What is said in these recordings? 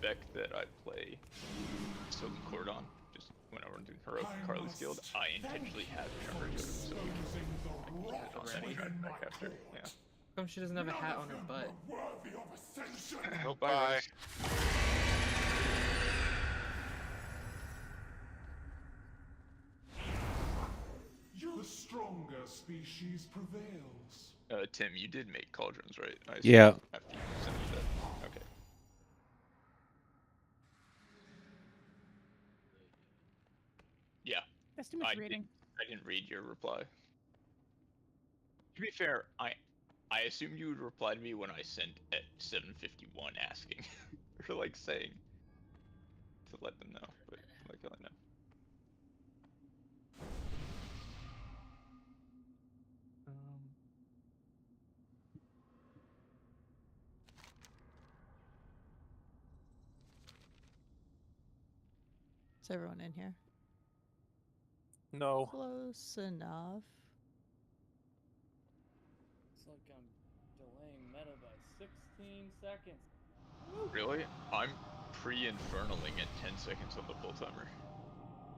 spec that I play Silken Cordon, just whenever I'm doing Heroic Carly's Guild, I intentionally have Tremor Totem so we can use it on that track back after. Yeah. How come she doesn't have a hat on her butt? Oh, Bye, bye. Rose. The stronger species prevails. Tim, you did make cauldrons, right? I Yeah. After you sent me that. Okay. Yeah. That's too much reading. I didn't read your reply. To be fair, I assumed you would reply to me when I sent at 7:51 asking, or like saying to let them know, but like I know. Is everyone in here? No. Close enough. It's like I'm delaying meta by 16 seconds. Really? I'm pre-infernaling at 10 seconds on the full timer.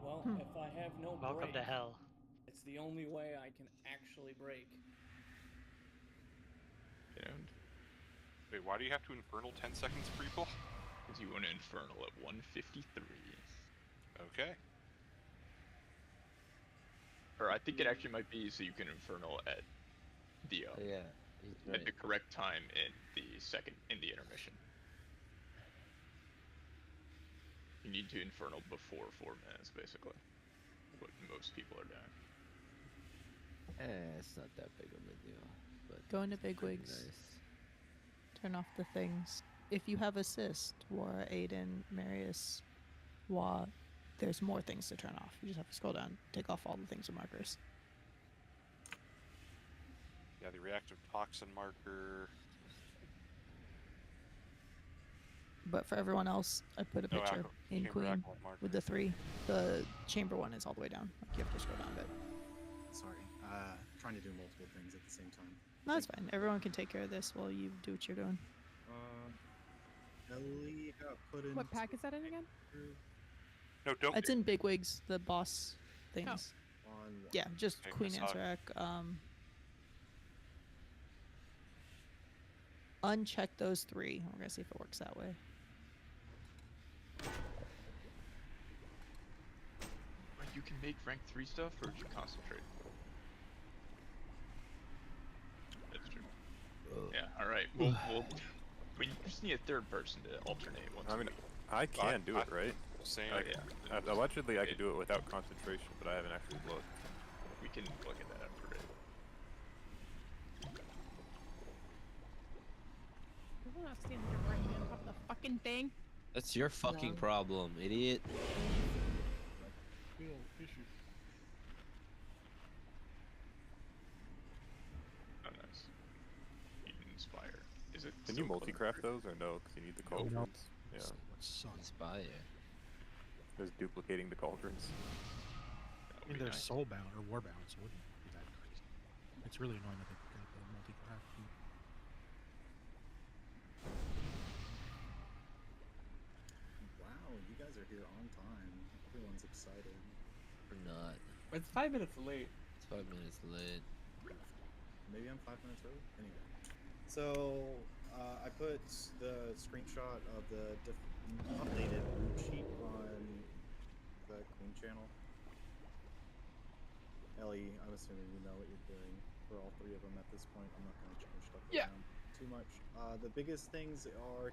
Well, if I have no Welcome break, to hell. it's the only way I can actually break. And Wait, why do you have to infernal 10 seconds, people? because you want to infernal at 1:53. Okay. Or I think it actually might be so you can infernal at the Yeah. at the correct time in the intermission. You need to infernal before 4 minutes, basically. What most people are doing. It's not that big of a deal. But Go into big pretty wigs. nice. Turn off the things. If you have assist, Wara, Aiden, Marius, Wa, there's more things to turn off. You just have to scroll down, take off all the things with markers. Yeah, the reactive toxin marker. But for everyone else, I put a No, picture in chamber Queen acolyte marker. with the 3. The chamber one is all the way down. Like you have to scroll down a bit. Sorry, trying to do multiple things at the same time. No, that's fine. Everyone can take care of this while you do what you're doing. Ellie got put in. What pack is that in again? No, don't. It's in big wigs, the boss things. On Yeah, just Okay, Queen I saw it. Ansarek. Uncheck those 3. We're gonna see if it works that way. You can make rank 3 stuff, or should you concentrate? That's true. Yeah. All right. We just need a third person to alternate once. I mean, I can do it, right? Saying Oh, yeah. Allegedly, I could do it without concentration, but I haven't actually looked. We can look at that after it. People not standing there right on top of the fucking thing. That's your fucking No. problem, idiot. Real issue. Oh, nice. You can inspire. Is it? Can you still multi-craft those or no? Because you need the cauldrons. Yeah, Inspire. just duplicating the cauldrons. I mean, they're soulbound or warbound, so it wouldn't be that crazy. It's really annoying that they got the multi-craft. Wow, you guys are here on time. Everyone's excited. Or not. It's 5 minutes late. It's 5 minutes late. Maybe I'm 5 minutes early. Anyway, so I put the screenshot of the updated route sheet on the Queen channel. Ellie, I'm assuming you know what you're doing for all 3 of them at this point. I'm not going to change stuff around too much. The biggest things are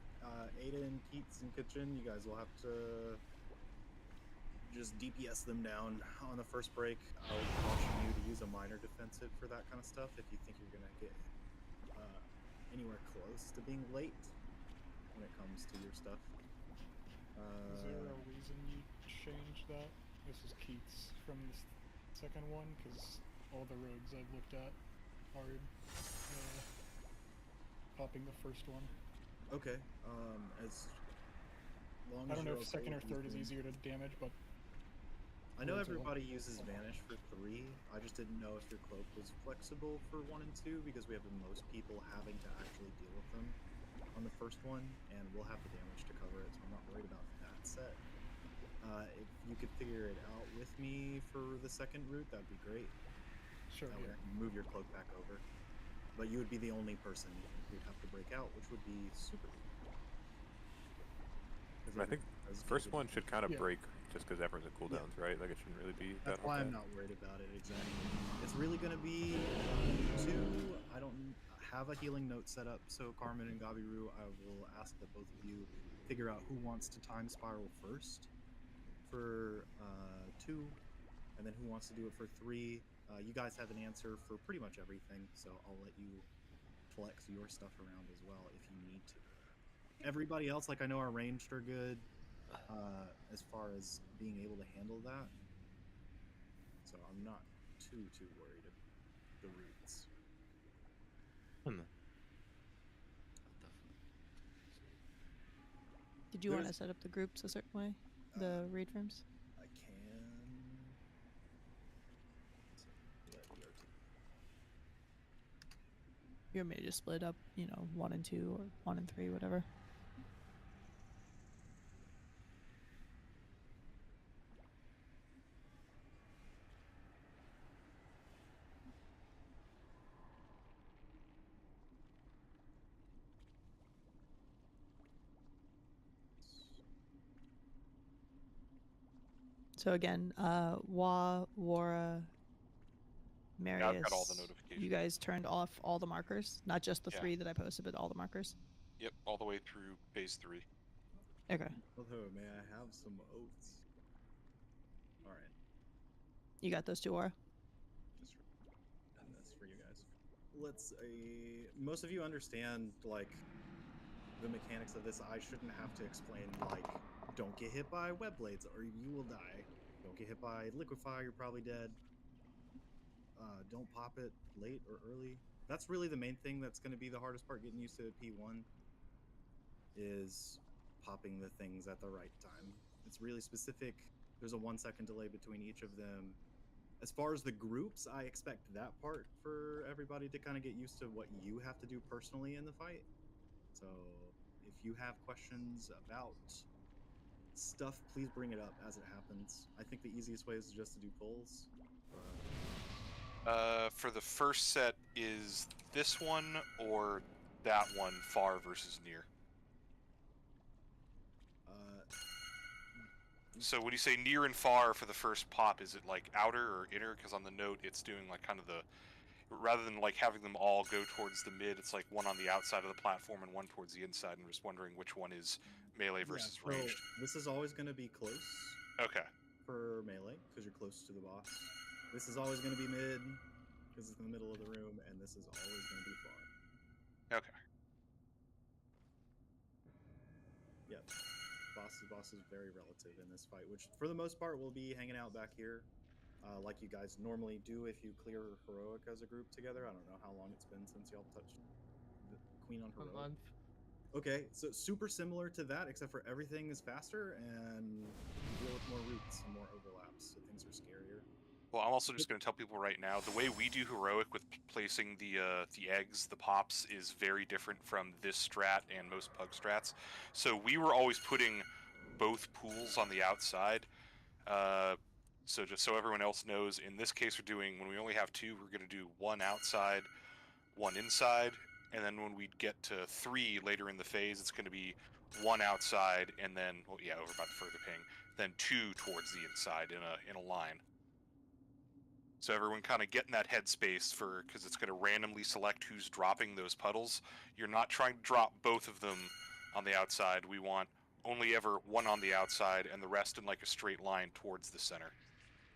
Aiden, Keats, and Kitchen. You guys will have to just DPS them down on the first break. I would caution you to use a minor defensive for that kind of stuff if you think you're going to get anywhere close to being late when it comes to your stuff. Is there a reason you changed that? This is Keats from the second one, because all the rogues I've looked at are popping the first one. Okay, as long as I don't know you're if okay second or with third is using- easier to damage, but I know Rogues are everybody uses Vanish for 3. I just didn't know if your cloak was flexible for 1 and 2 because we have the most people having to actually deal with them. on the first one, and we'll have the damage to cover it, so I'm not worried about that set. If you could figure it out with me for the second route, that'd be great. Sure. That way I can move your cloak back over. But you would be the only person who'd have to break out, which would be super. I think the first one should kind of Yeah. break just because everyone's at cooldowns, right? Like it shouldn't really be That's that why hard. I'm not worried about it, exactly. It's really going to be 2. I don't have a healing note set up, so Carmen and Gabiru, I will ask that both of you figure out who wants to time spiral first for 2, and then who wants to do it for 3. You guys have an answer for pretty much everything, so I'll let you flex your stuff around as well if you need to. Everybody else, like I know our ranged are good as far as being able to handle that, so I'm not too worried about the roots. Did you want to set up the groups a certain way? The raid rooms? I can. Let ERT. You want me to just split up, 1 and 2 or 1 and 3, whatever? So again, Wa, Wara, Marius, Yeah, I've got all the notifications. you guys turned off all the markers? Not just the Yeah. 3 that I posted, but all the markers? Yep, all the way through phase 3. Okay. Although, may I have some oats? Alright. You got those 2, Wara? And that's for you guys. Most of you understand, like, the mechanics of this. I shouldn't have to explain, like, don't get hit by web blades or you will die. Don't get hit by liquefy, you're probably dead. Don't pop it late or early. That's really the main thing that's going to be the hardest part, getting used to P1, is popping the things at the right time. It's really specific. There's a 1-second delay between each of them. As far as the groups, I expect that part for everybody to kind of get used to what you have to do personally in the fight. So if you have questions about stuff, please bring it up as it happens. I think the easiest way is just to do pulls. For the first set, is this one or that one far versus near? So when you say near and far for the first pop, is it like outer or inner? Because on the note, it's doing like kind of the, rather than like having them all go towards the mid, it's like one on the outside of the platform and one towards the inside. I'm just wondering which one is melee versus so ranged. this is always going to be close. Okay. For melee, because you're close to the boss. This is always going to be mid, because it's in the middle of the room, and this is always going to be far. Okay. Yep. Boss is very relative in this fight, which for the most part will be hanging out back here, like you guys normally do if you clear Heroic as a group together. I don't know how long it's been since y'all touched the Queen on A Heroic. month. Okay, so super similar to that, except for everything is faster and you deal with more routes and more overlaps, so things are scarier. Well, I'm also just going to tell people right now, the way we do Heroic with placing the eggs, the pops, is very different from this strat and most Pug strats. So we were always putting both pools on the outside. So just so everyone else knows, in this case we're doing, when we only have 2, we're going to do 1 outside, 1 inside, and then when we get to 3 later in the phase, it's going to be 1 outside, and then, well, yeah, over by the further ping, then 2 towards the inside in a line. So everyone kind of get in that headspace for, because it's going to randomly select who's dropping those puddles. You're not trying to drop both of them on the outside. We want only ever 1 on the outside and the rest in like a straight line towards the center.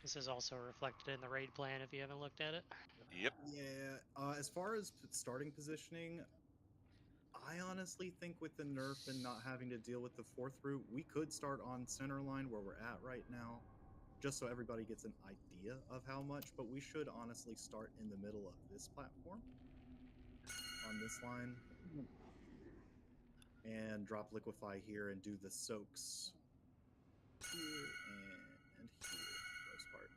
This is also reflected in the raid plan if you haven't looked at it. Yep. Yeah, as far as starting positioning, I honestly think with the nerf and not having to deal with the 4th route, we could start on center line where we're at right now, just so everybody gets an idea of how much, but we should honestly start in the middle of this platform, on this line, and drop liquefy here and do the soaks here and here for the most part.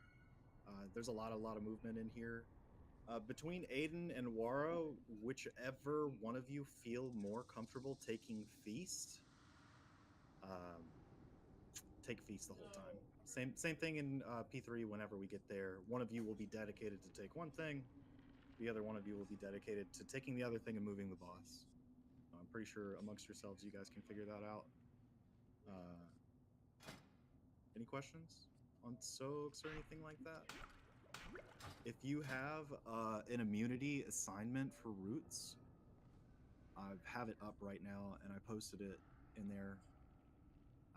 There's a lot of movement in here. Between Aiden and Waro, whichever one of you feel more comfortable taking Feast, take Feast the whole time. Same thing in P3. Whenever we get there, one of you will be dedicated to take one thing. The other one of you will be dedicated to taking the other thing and moving the boss. I'm pretty sure amongst yourselves you guys can figure that out. Any questions on soaks or anything like that? If you have an immunity assignment for roots, I have it up right now and I posted it in there.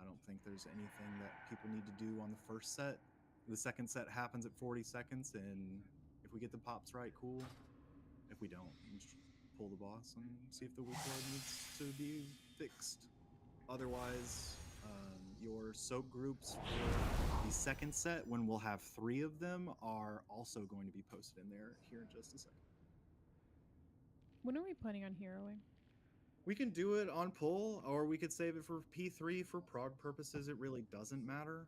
I don't think there's anything that people need to do on the first set. The second set happens at 40 seconds, and if we get the pops right, cool. If we don't, we just pull the boss and see if the workload needs to be fixed. Otherwise, your soak groups for the second set, when we'll have 3 of them, are also going to be posted in there here in just a second. When are we planning on heroing? We can do it on pull, or we could save it for P3 for Prog purposes. It really doesn't matter.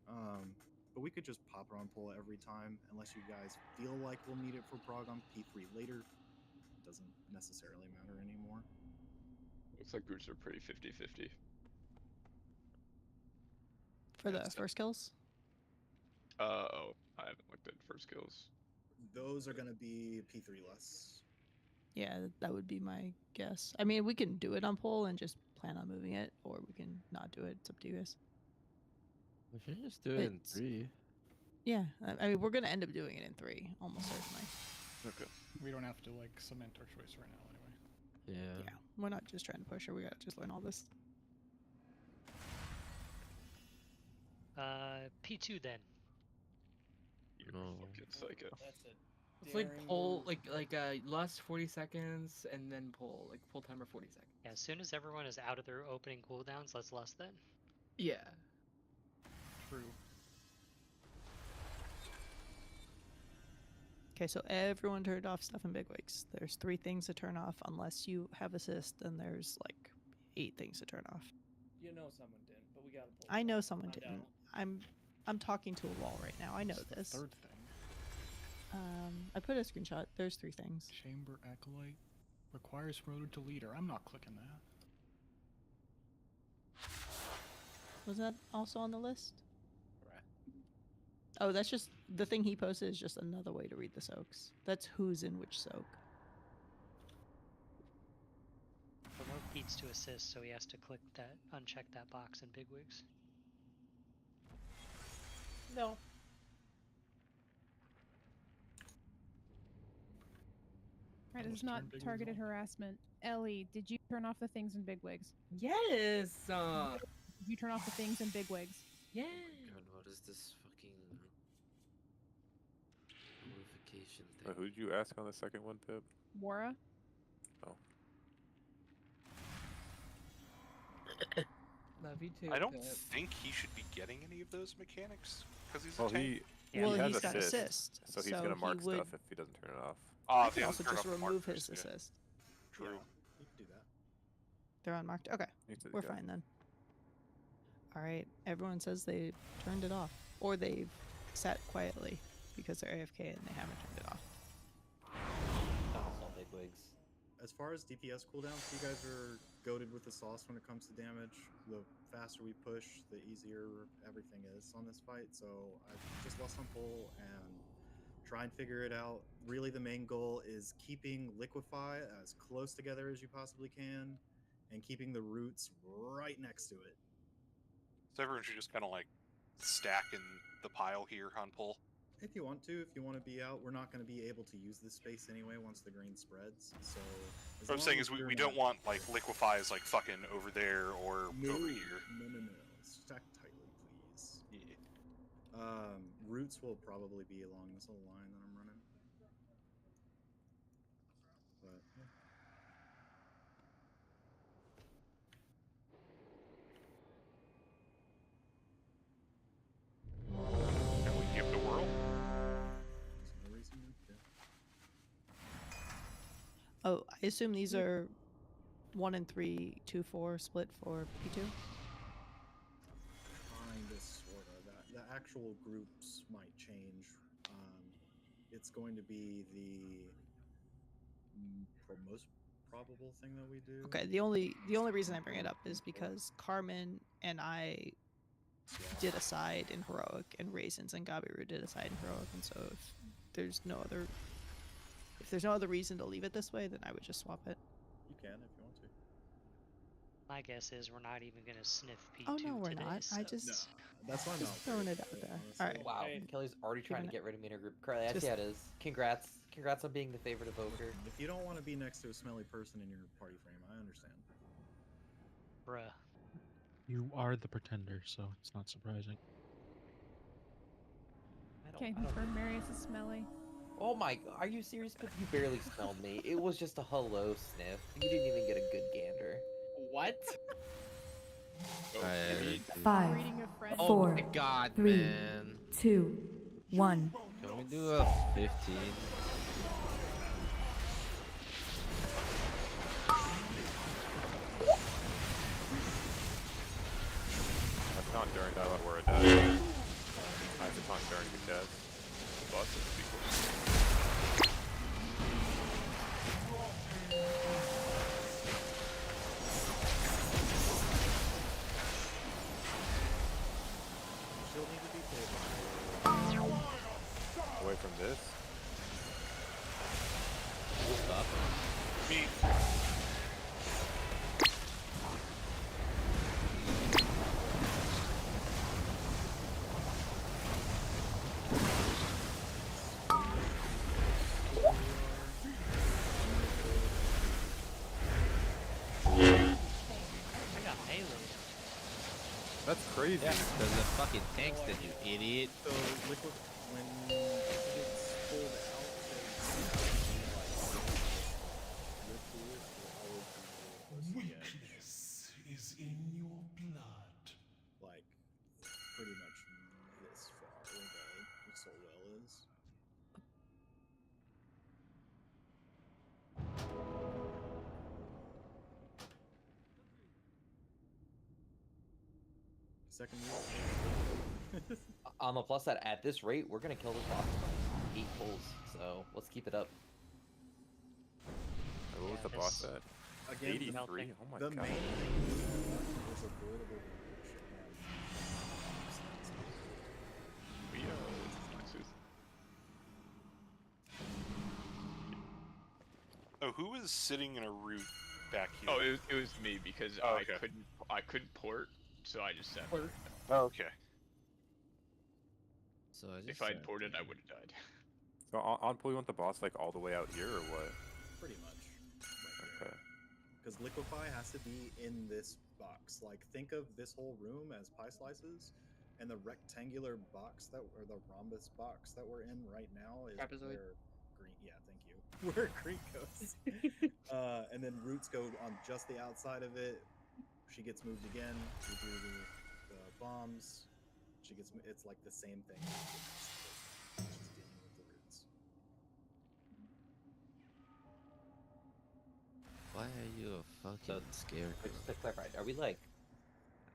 But we could just pop it on pull every time, unless you guys feel like we'll need it for Prog on P3 later. It doesn't necessarily matter anymore. Looks like groups are pretty 50-50. For the first kills? Oh, I haven't looked at first kills. Those are going to be P3 less. Yeah, that would be my guess. I mean, we can do it on pull and just plan on moving it, or we can not do it. It's up to you guys. We should just do it in 3. Yeah, I mean, we're gonna end up doing it in 3, almost certainly. Okay. We don't have to like cement our choice right now, anyway. Yeah. Yeah, we're not just trying to push her. We gotta just learn all this. P2 then. You're No. fucking psycho. That's a It's like daring pull, move. lust 40 seconds and then pull, like pull timer 40 seconds. Yeah, as soon as everyone is out of their opening cooldowns, let's lust then. Yeah. True. Okay, so everyone turned off stuff in bigwigs. There's 3 things to turn off unless you have assist, and there's like 8 things to turn off. You know someone didn't, but we gotta pull. I know it. someone Find didn't. out. I'm talking to a wall right now. I know What's the this. third thing. I put a screenshot. There's 3 things. Chamber Acolyte requires promoted to leader. I'm not clicking that. Was that also on the list? Right. Oh, that's just the thing he posted is just another way to read the soaks. That's who's in which soak. Promote Pete's to assist, so he has to click that, uncheck that box in bigwigs. No. Right, Almost it's not turned bigwigs targeted on. harassment. Ellie, did you turn off the things in bigwigs? Yes. Did you turn off the things in bigwigs? Yeah. God, what is this fucking notification thing? Who did you ask on the second one, Pip? Wara? Love you too. I don't Pip. think he should be getting any of those mechanics because he's Well, a tank. Well, he has he's got assist, assist, so he's so gonna mark he would- stuff if he doesn't turn it off. I If he can also doesn't turn just off the remove markers, his yeah. assist. True. Yeah, you can do that. They're unmarked. Okay, we're fine then. All right, everyone says they turned it off, or they've sat quietly because they're AFK and they haven't turned it off. All big wigs. As far as DPS cooldowns, you guys are goated with the sauce when it comes to damage. The faster we push, the easier everything is on this fight. So I just lost on pull and try and figure it out. Really, the main goal is keeping Liquefy as close together as you possibly can and keeping the roots right next to it. So everyone should just kind of like stack in the pile here on pull. If you want to be out, we're not going to be able to use this space anyway once the green spreads. So as What I'm long saying as is we you're don't not- want like Liquefy is like fucking over there or No, over here. no. Stack tightly, please. Yeah. Roots will probably be along this whole line that I'm running. But yeah. Can we give it a whirl? There's no reason to. Oh, I assume these are 1 and 3, 2, 4 split for P2. Kinda, sorta. The actual groups might change. it's going to be the most probable thing that we do. Okay, the only reason I bring it up is because Carmen and I did a side in heroic, and Raisins and Gabiru did a side in heroic, and so if there's no other reason to leave it this way, then I would just swap it. You can if you want to. My guess is we're not even gonna sniff P2 Oh no, we're today. not. So. I just That's why I'm just not throwing worried it out about there. honestly. All right. Wow, Hey. Kelly's already trying to Giving get rid of me in her group. Carly, that's Just- yeah, it is. Congrats on being the favorite evoker. If you don't want to be next to a smelly person in your party frame, I understand. Bruh. You are the pretender, so it's not surprising. Can confirm Marius is smelly. Oh my god, are you serious? But you barely smelled me. It was just a hello sniff. You didn't even get a good gander. What? Okay. 5, Reading a friend. Oh 4, my god, 3, man. 2, 1. Can we do a 15? That's not during that where it does. I have to taunt during the cast. Boss is pretty cool. She'll need to be pulled. Away from this. What's up? Me. I got melee. That's crazy. Yeah, because the fucking tanks did, you idiot. So liquid when it gets pulled out, Weakness is in your blood. like pretty much this far where the soul well is. Second move. On the plus side, at this rate, we're gonna kill this boss in 8 pulls. So let's keep it up. What was Yeah, the boss this- at? Again, 83? Oh my the god. main thing is avoidable bullshit. Oh, who was sitting in a root back here? Oh, it was me because Oh, okay. I couldn't port, so I just sat. Oh, okay. So I just If I'd ported, I would have died. So on pull, you want the boss like all the way out here or what? Pretty much. Okay. Because liquefy has to be in this box. Like, think of this whole room as pie slices, and the rectangular box or the rhombus box that we're in right now is Trapezoid. where green. Yeah, thank you. Where green goes. And then roots go on just the outside of it. She gets moved again. We do the bombs. She gets. It's like the same thing. She's dealing with the roots. Why are you a fucking scarecrow? Just to clarify, are we like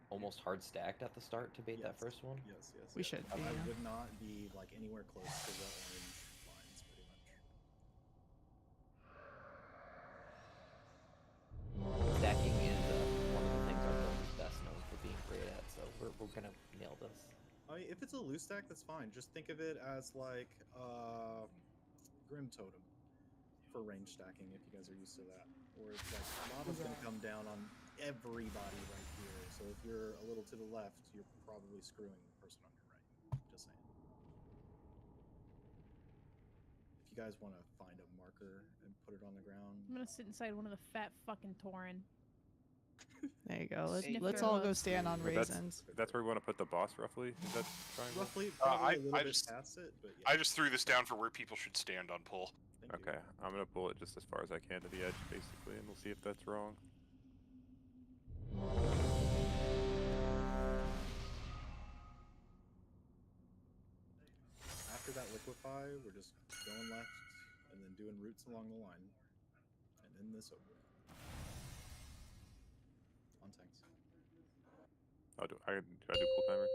almost hard stacked at the start to bait that Yes. first one? Yes, yes. We yes. should I be, yeah. would not be like anywhere close to the orange lines, pretty much. Stacking is one of the things our build is best known for being great at, so we're gonna nail this. I mean, if it's a loose stack, that's fine. Just think of it as like Grim Totem for range stacking, if you guys are used to that. Where it's like lava's gonna come down on everybody right here. So if you're a little to the left, you're probably screwing the person on your right. Just saying. If you guys want to find a marker and put it on the ground, I'm gonna sit inside one of the fat fucking Tauren. There you go. Sniff Let's their all go hooves. stand on But raisins. that's where we want to put the boss roughly? Is that triangle? roughly I- probably a little I bit just- past it, but yeah. I just threw this down for where people should stand on pull. Thank you. Okay, I'm gonna pull it just as far as I can to the edge basically, and we'll see if that's wrong. After that liquefy, we're just going left and then doing roots along the line. And then this over. On tanks. Do I do pull timer?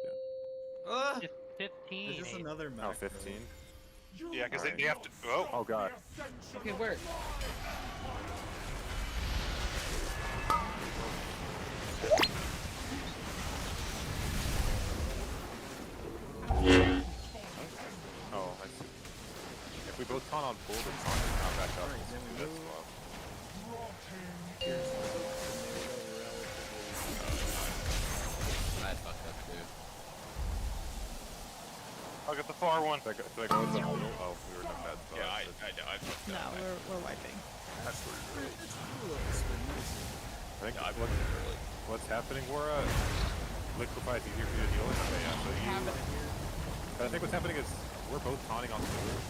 Yeah. 15. There's just eh? another Oh, macro. 15. Yeah, because Alright. they have to. Oh. Oh god. Okay, where? Oh, I see. If we both taunt on full, then taunt is not back up. Alright, then we That's move. swap. I fucked up too. I'll get the far one. Should I go with the middle? Oh, we were in a bad spot. Yeah, I fucked No, up. we're wiping. That's really. I think Yeah, I fucked up early. what's happening, Wara, liquefy is easier for you to deal with. Okay, yeah, so but I think what's happening is we're both taunting on full,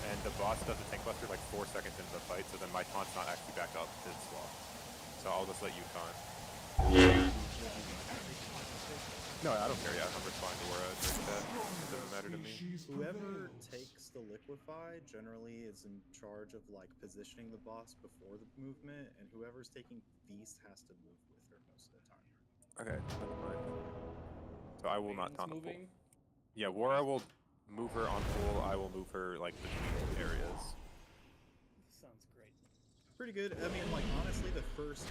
and the boss does a tank buster like 4 seconds into the fight, so then my taunt's not actually back up to swap. So I'll just let you taunt. No, I don't care. Yeah, I'm responding to Wara during that. It doesn't matter to me. Whoever takes the liquefy generally is in charge of like positioning the boss before the movement, and whoever's taking feast has to move with her most of the time. Okay, that's fine. So I will not Raiden's taunt on full. moving. Yeah, Wara will move her on full. I will move her like between areas. Sounds great. Pretty good. I mean, like honestly, the first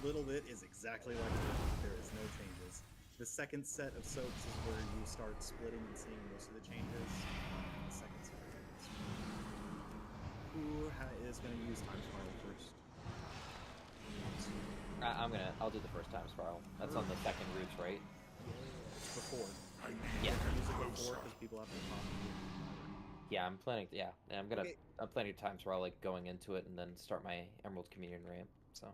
little bit is exactly like there is no changes. The second set of soaps is where you start splitting and seeing most of the changes. The second set. Who is going to use time spiral first? I'll do the first time spiral. That's on the second roots, right? It's before. Yeah. Use it before because people have to talk. Yeah, I'm planning. Yeah, and Okay. I'm planning to time spiral like going into it and then start my Emerald Communion ramp. So.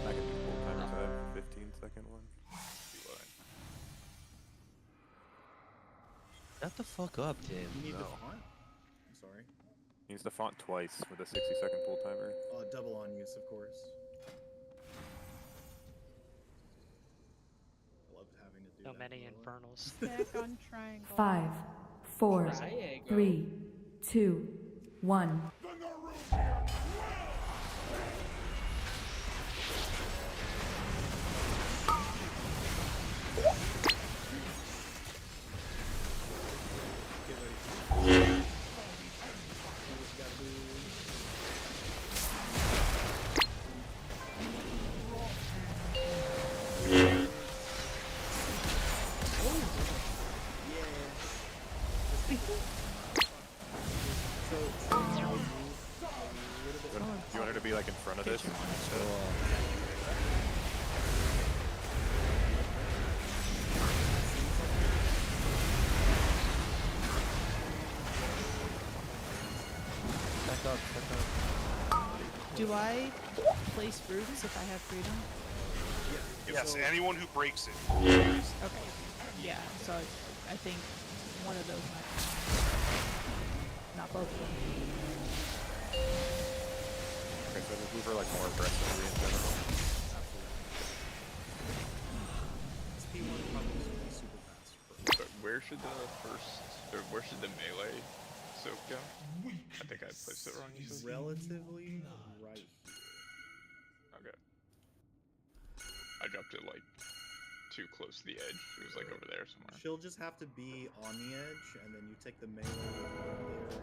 I can do full timer, so I have a 15-second one. Shut the fuck up, Tim. You need No. the font? I'm sorry. He needs the font twice with a 60-second full timer. Double on use, of course. I loved having to do So that. many Lola. infernals. Stick on triangle. 5, 4, Triangle. 3, 2, 1. Get ready. What you gotta do? Do you want her to be like in front of this? Back up, back up. Do I place roots if I have freedom? Yes, anyone who breaks it. Okay. Yeah, so I think one of those might. Not both of them. Okay, so just move her like more aggressively in general. SP1 probably is super fast. But where should the where should the melee soak go? I think I placed it wrong. You said? Relatively right. Okay. I dropped it like too close to the edge. It was like over there somewhere. She'll just have to be on the edge, and then you take the melee right there.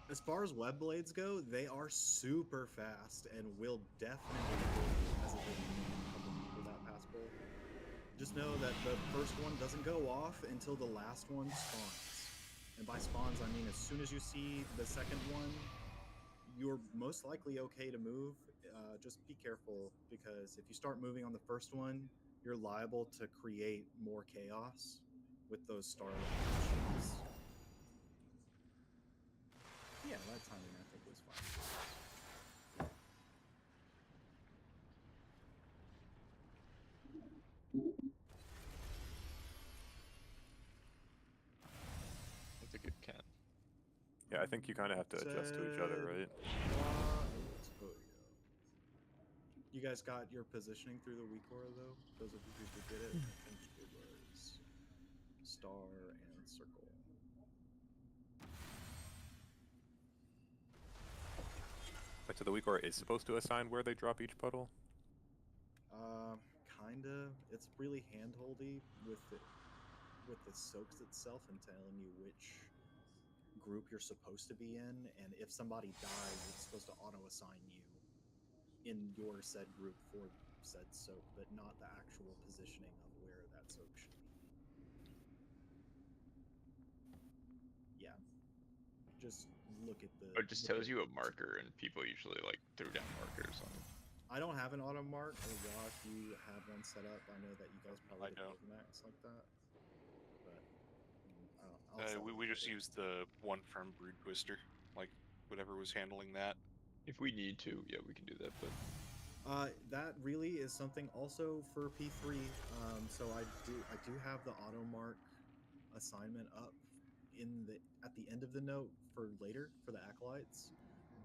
And as far as web blades go, they are super fast and will definitely hesitate with that pass pull. Just know that the first one doesn't go off until the last one spawns. And by spawns, I mean as soon as you see the second one, you're most likely okay to move. Just be careful, because if you start moving on the first one, you're liable to create more chaos with those starlight actions. Yeah, that timing I think was fine. I think it can. Yeah, I think you kind of have to adjust to each other, right? You guys got your positioning through the weak aura though? Those of you who did it, I think it was star and circle. Wait, of the week, or is supposed to assign where they drop each puddle? Kinda. It's really handholdy with the soaks itself and telling you which group you're supposed to be in, and if somebody dies, it's supposed to auto-assign you in your said group for said soak, but not the actual positioning of where that soak should be. Yeah. Just look at the... It just tells you a marker, and people usually like throw down markers on it. I don't have an auto mark, or if you have one set up, I know that you guys probably get overmax like that. But we just use the one from Brood Twister, like whatever was handling that. If we need to, yeah, we can do that. But that really is something also for P3. So I do have the auto mark assignment up at the end of the note for later for the acolytes,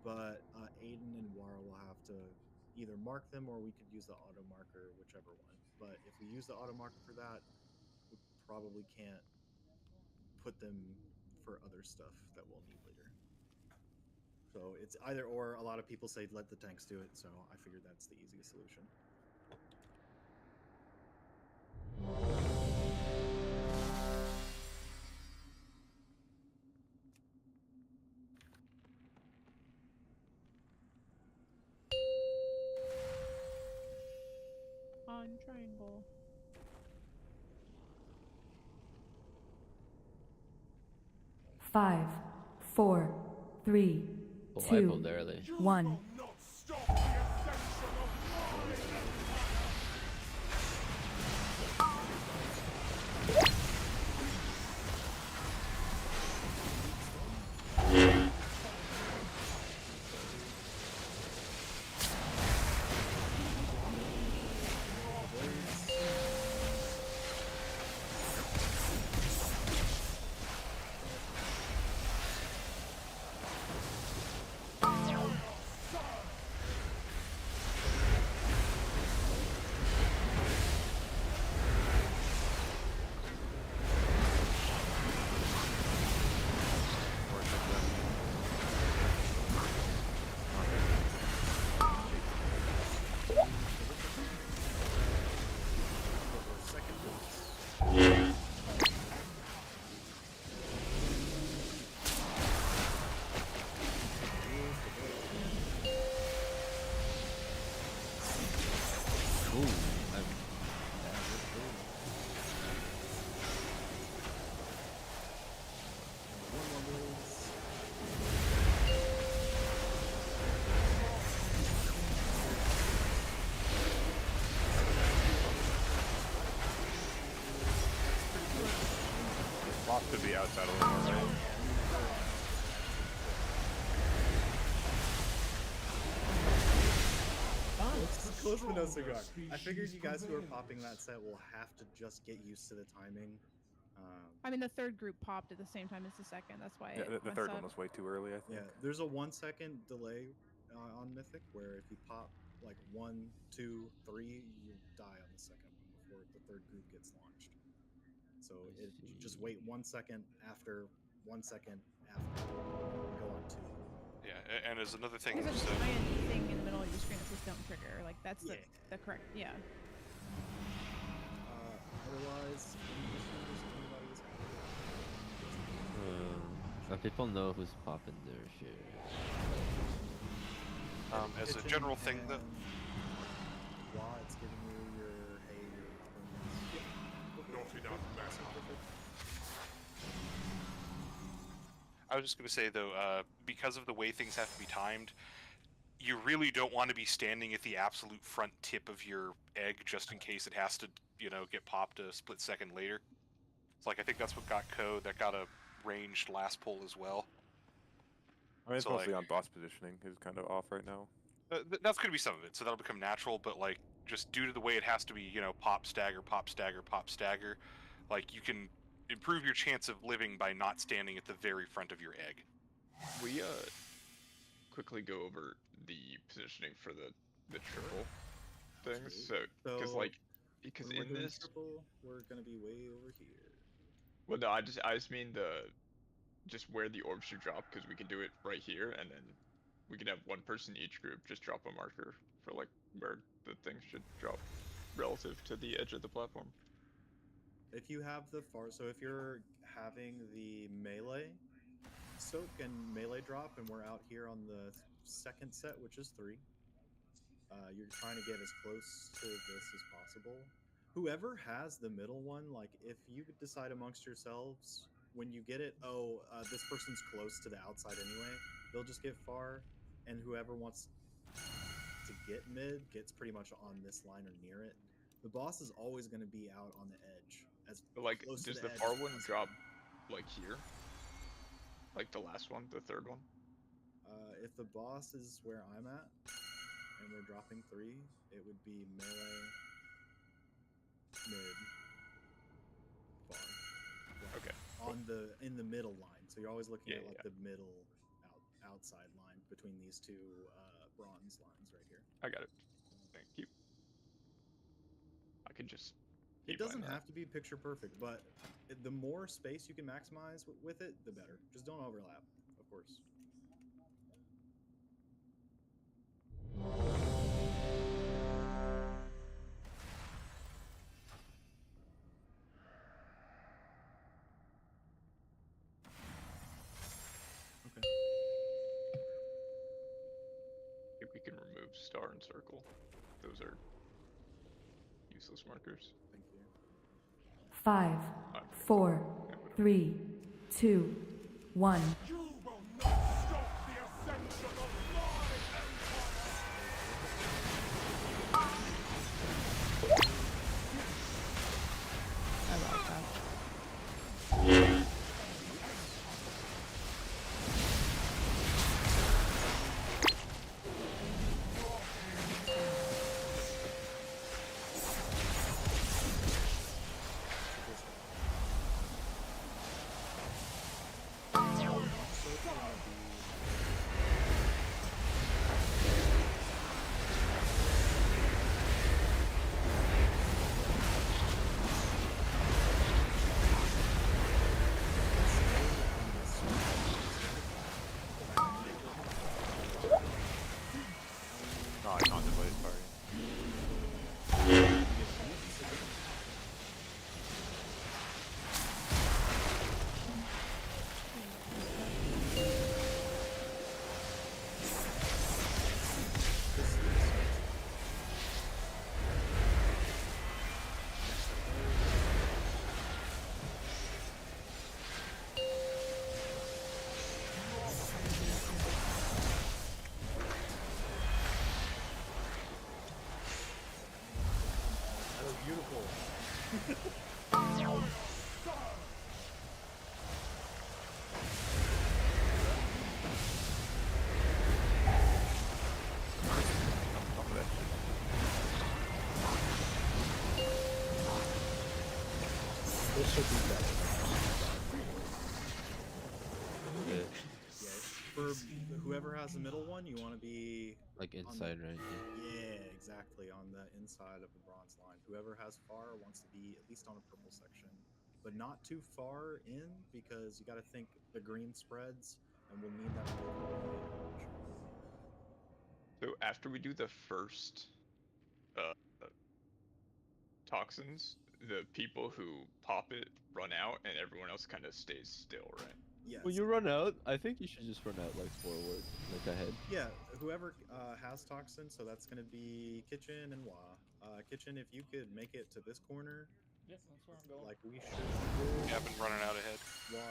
but Aiden and Wara will have to either mark them, or we could use the auto marker, whichever one. But if we use the auto marker for that, we probably can't put them for other stuff that we'll need later. So it's either or. A lot of people say let the tanks do it, so I figured that's the easiest solution. On triangle. Five, 4, 3, Oh, I 2, pulled early. 1. Boss could be outside a little more, right? It's close to no cigar. I figured you guys who are popping that set will have to just get used to the timing. I mean, the third group popped at the same time as the second. That's why. Yeah, the third one was way too early, I think. Yeah, there's a 1 second delay on Mythic where if you pop like 1, 2, 3, you die on the second one before the third group gets launched. So just wait 1 second after 1 second after go on 2. Yeah, and as another thing, There's a giant thing in the middle of your screen that says "Don't trigger." Like that's the correct. Yeah. Otherwise, But people know who's popping their shit. as a general thing, though. While it's giving you your I was just going to say, though, because of the way things have to be timed, you really don't want to be standing at the absolute front tip of your egg just in case it has to, get popped a split second later. It's like, I think that's what got Ko. That got a ranged last pull as well. I mean, it's mostly on boss positioning. Is kind of off right now. That's going to be some of it, so that'll become natural, but, like, just due to the way it has to be, pop, stagger, pop, stagger, pop, stagger, like, you can improve your chance of living by not standing at the very front of your egg. We quickly go over the positioning for the triple things. So because in this triple, we're gonna be way over here. Well, no, I just mean just where the orbs should drop, because we can do it right here, and then we could have one person each group just drop a marker for like where the thing should drop relative to the edge of the platform. If you have the so if you're having the melee soak and melee drop, and we're out here on the second set, which is 3, you're trying to get as close to this as possible. Whoever has the middle one, like if you decide amongst yourselves when you get it, this person's close to the outside anyway, they'll just get far, and whoever wants to get mid gets pretty much on this line or near it. The boss is always going to be out on the edge. As like, close does to the edge far as one possible. drop like here? Like the last one, the third one? If the boss is where I'm at, and we're dropping 3, it would be melee, mid, far. Like, Okay. in the middle line. So you're always looking Yeah, at like the middle outside line between these two bronze lines right here. I got it. Thank you. I could just. It doesn't have to be picture perfect, but the more space you can maximize with it, the better. Just don't overlap, of course. Okay. I think we can remove star and circle. Those are useless markers. Thank you. 5, 4, 3, 2, 1. You will not stop the ascension of my I love that. No, I contemplate party. That was beautiful. This should be better. Yeah. Yeah, for whoever has the middle one, you want to be Like on inside right here. Yeah, exactly, on the inside of the bronze line. Whoever has far wants to be at least on a purple section, but not too far in, because you got to think the green spreads, and we'll need that to go away. So after we do the first toxins, the people who pop it run out, and everyone else kind of stays still, right? Yes. When you run out, I think you should just run out like forward, like ahead. Yeah, whoever has toxin, so that's going to be Kitchen and Wa. Kitchen, if you could make it to this corner, Yes, that's where I'm going. like we should. Yeah, I've been running out ahead.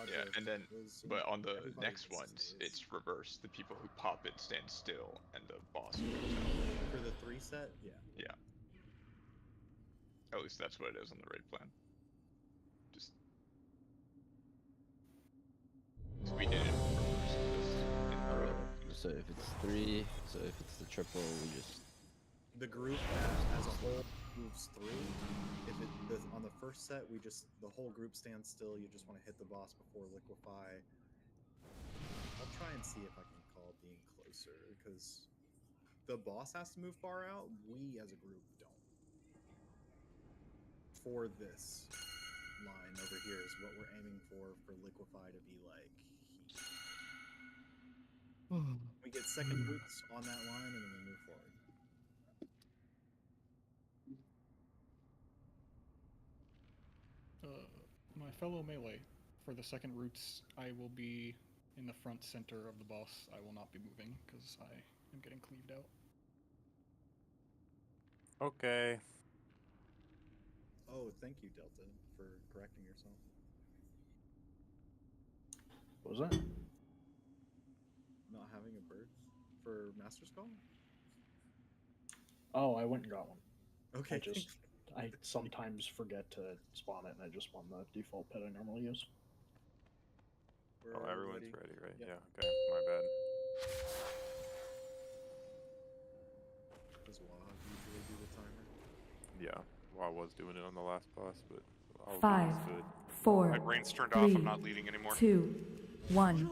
Yeah, and then, but on the everybody next just ones, stays. it's reversed. The people who pop it stand still, and the boss goes out. For the 3 set, yeah. Yeah. At least that's what it is on the raid plan. Just. So we did it reverse this in Pro. So if it's 3, so if it's the triple, we just. The group as a whole moves through. If on the first set, the whole group stands still. You just want to hit the boss before liquefy. I'll try and see if I can call being closer, because the boss has to move far out. We as a group don't. For this line over here is what we're aiming for liquefy to be like. We get second roots on that line, and then we move forward. My fellow melee, for the second roots, I will be in the front center of the boss. I will not be moving because I am getting cleaved out. Okay. Oh, thank you, Delta, for correcting yourself. What was that? Not having a bird for Master's Call? Oh, I went and got one. Okay. I sometimes forget to spawn it, and I just spawn the default pet I normally use. Oh, everyone's ready, right? Yep. Yeah, okay. My bad. Does Wahab usually do the timer? Yeah, well, I was doing it on the last boss, but I'll 5, get used to it. 4, My brain's turned 3, off. I'm not leading anymore. 2, 1.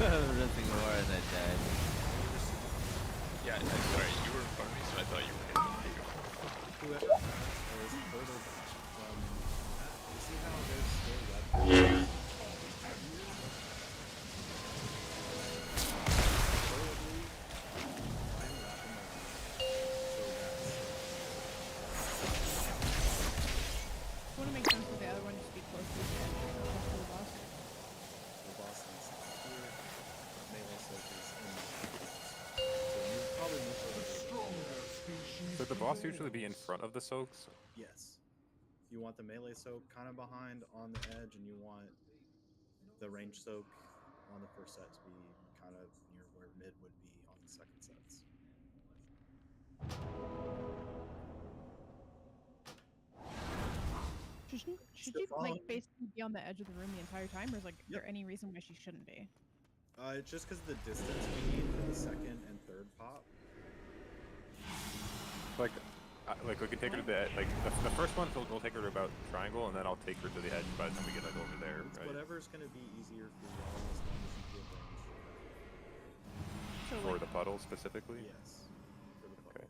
Nothing more and I died. Yeah, sorry, you were in front of me, so I thought you were going to go. Whoever is further from that, you see how there's still weapons? Wouldn't it make sense for the other one to be close to the edge or close to the boss? The boss is here. Melee soak is in the so you probably move over. Should the boss usually be in front of the soaks? Yes. You want the melee soak kind of behind on the edge, and you want the range soak on the first set to be kind of near where mid would be on the second sets. Should she like basically be on the edge of the room the entire time, or is there any reason why she shouldn't be? It's just because of the distance we need for the second and third pop. Like we can take her to the like the first one. We'll take her to about triangle, and then I'll take her to the edge by the time we get like over there. It's right? whatever's gonna be easier for y'all as long as you give range. So, For the puddle specifically. Yes. For the puddles. Okay.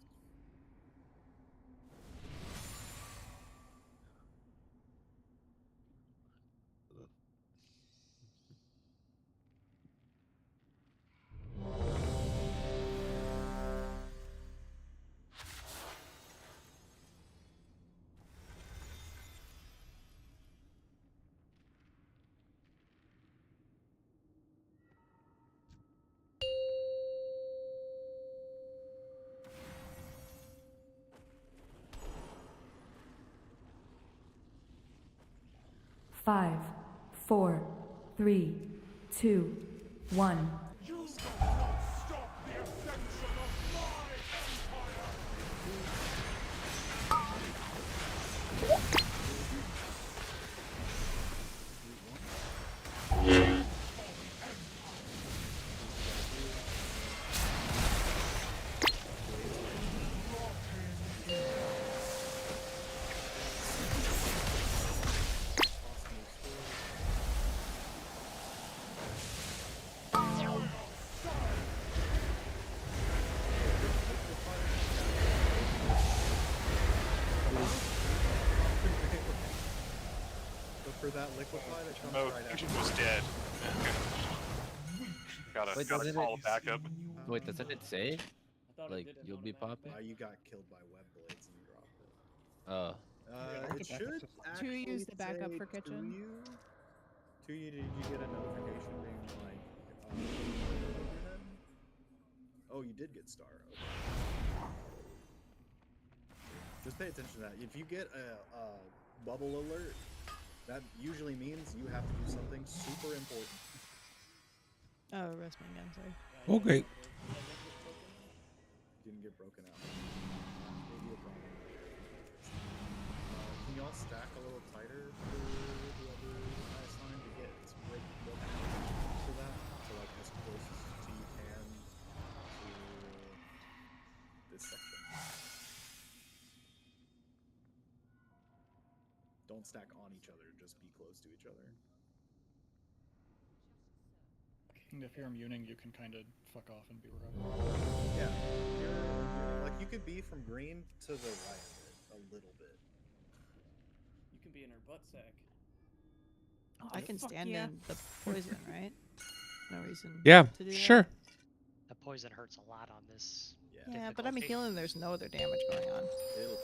Five, 4, 3, 2, 1. You will not stop the ascension of my For that liquefy that comes Oh, right Kitchen after. was dead. Gotta Wait, gotta doesn't call it- backup. Wait, doesn't it say? thought it Like, did it you'll be popping? You got killed by web blades and you dropped it. Oh. It should To use the backup say for to kitchen. you. To you, did you get a notification being like, over your head? Oh, you did get star. Okay. Just pay attention to that. If you get a bubble alert, that usually means you have to do something super important. Oh, rest my gun, sorry. Okay. Didn't get broken out. Maybe a problem. y'all stack a little tighter for whoever I assign to get right to that, to like as close to you can to this section. Don't stack on each other, just be close to each other. And if you're immuning, you can kind of fuck off and be right. Yeah, like you could be from green to the right of it, a little bit. You can be in her butt sack. Oh, I can Fuck stand yeah. in the poison, right? No reason. Yeah, to do sure. The poison hurts a lot on this. Yeah, but I'm a difficulty. healing. There's no other damage going on, It'll kill you.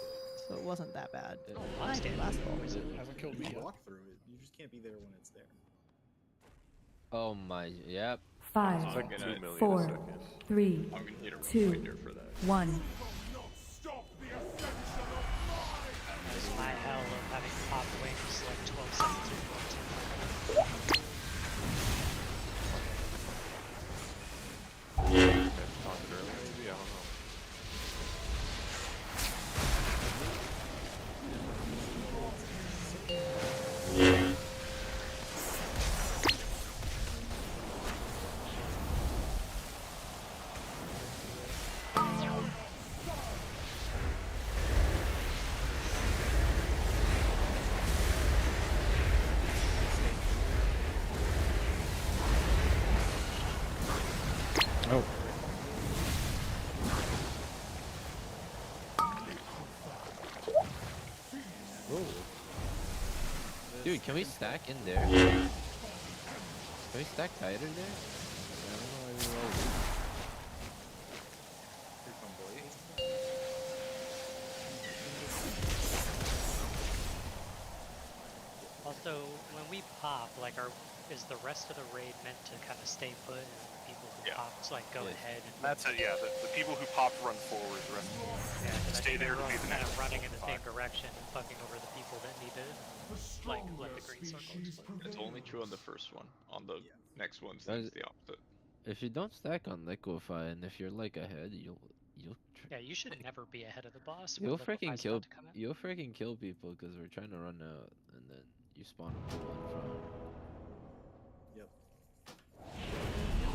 so it wasn't that bad. Oh, I last did damage. last roll. Hasn't killed You me can yet. walk through it. You just can't be there when it's there. Oh my, yep. 5, It's like 2 million a 4, second. 3, I'm gonna need a 2, reminder for that. 1. It's my hell of having popped wings like 12 seconds before Taunted earlier, maybe? I don't know. Oh. Dude, can we stack in there? Can we stack tighter there? I don't know why we're all weak. Also, when we pop, like, is the rest of the raid meant to kind of stay put, and the people who pop like go ahead? And That's it. Yeah, the people who popped run forward. The rest of them stay there to be the kind of next. running in the same direction and fucking over the people that need to like let the green circle explode. It's only true on the first one. On the next ones, Guys, it's the opposite. If you don't stack on liquefy, and if you're like ahead, you'll Yeah, you should never be ahead of the boss. when you'll Liquefy's freaking about kill to come out. people because we're trying to run out, and then you spawn a pool in front. Yep.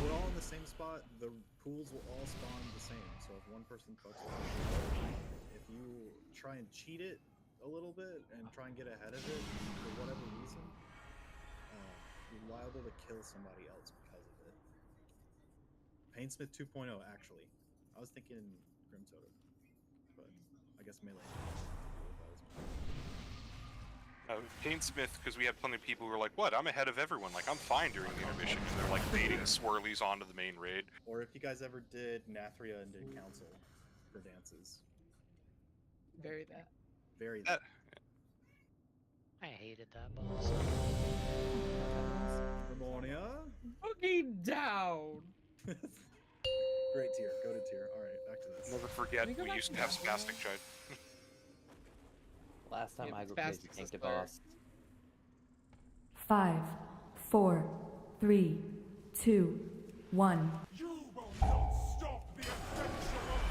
We're all in the same spot. The pools will all spawn the same. So if one person fucks up, if you try and cheat it a little bit and try and get ahead of it for whatever reason, you're liable to kill somebody else because of it. Painsmith 2.0, actually. I was thinking Grim Totem, but I guess melee. Painsmith, because we had plenty of people who were like, "What? I'm ahead of everyone. Like I'm fine during the intermission." And they're like baiting swirlies onto the main raid. Or if you guys ever did Nathria and did Council for dances. Very that. Very that. I hated that boss. Harmonia. Boogie down. Great tier. Go to tier. Alright, back to this. Never forget, we used to have Spastic Chide. Last time Yeah, I Spastic's tanked the a boss. 5, 4, 3, 2, 1. You will not stop the ascension of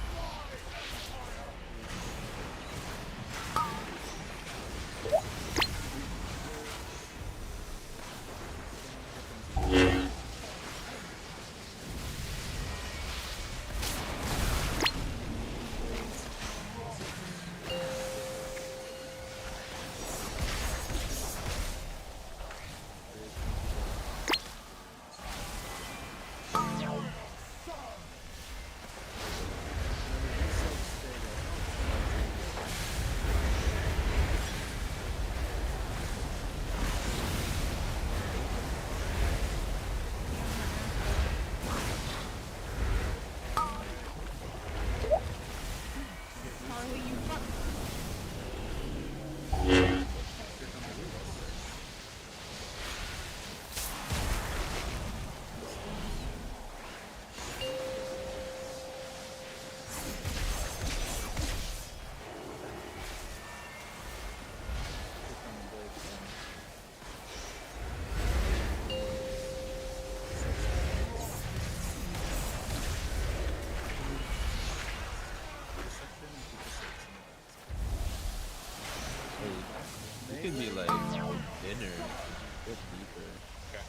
be like thinner. Bit deeper. Okay.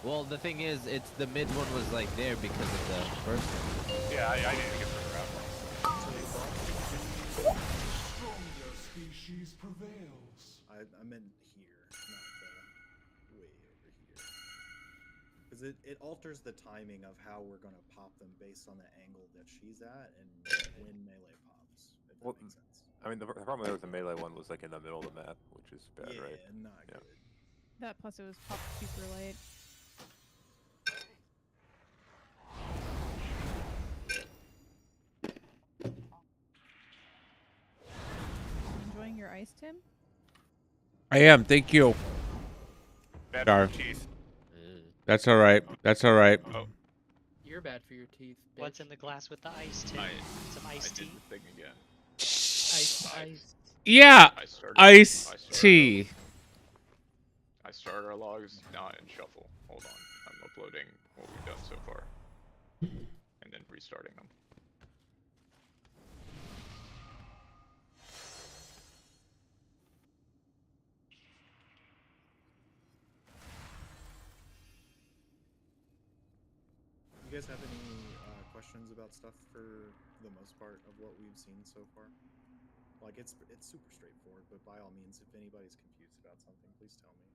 Well, the thing is, it's the mid one was like there because of the first one. Yeah, I need to get further out. Stronger species prevails. I meant here, not the way over here. Because it alters the timing of how we're going to pop them based on the angle that she's at and when melee pops, if that makes sense. I mean, the problem there with the melee one was like in the middle of the map, which is bad, right? Yeah, not good. That plus it was popped super late. Enjoying your ice, Tim? I am. Thank you. Bad Sorry. for your teeth. That's all right. That's all right. Oh. You're bad for your teeth. Bitch. What's in the glass with the ice, Tim? Some iced tea? The thing again. Ice. Yeah. Iced tea. I started our logs, not in shuffle. Hold on. I'm uploading what we've done so far. And then restarting them. You guys have any questions about stuff for the most part of what we've seen so far? Like it's super straightforward, but by all means, if anybody's confused about something, please tell me.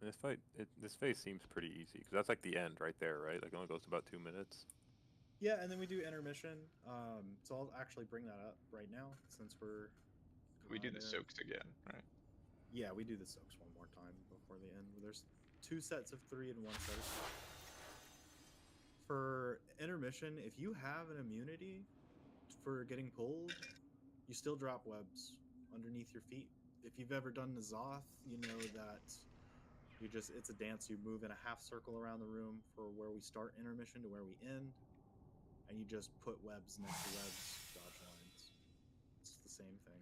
This phase seems pretty easy because that's like the end right there, right? Like it only goes about 2 minutes. Yeah, and then we do intermission. So I'll actually bring that up right now since we're. We do the soaks again, right? Yeah, we do the soaks one more time before the end. There's 2 sets of 3 and 1 set of 2. For intermission, if you have an immunity for getting pulled, you still drop webs underneath your feet. If you've ever done the Zoth, you know that it's a dance. You move in a half circle around the room for where we start intermission to where we end, and you just put webs next to webs, dodge lines. It's the same thing.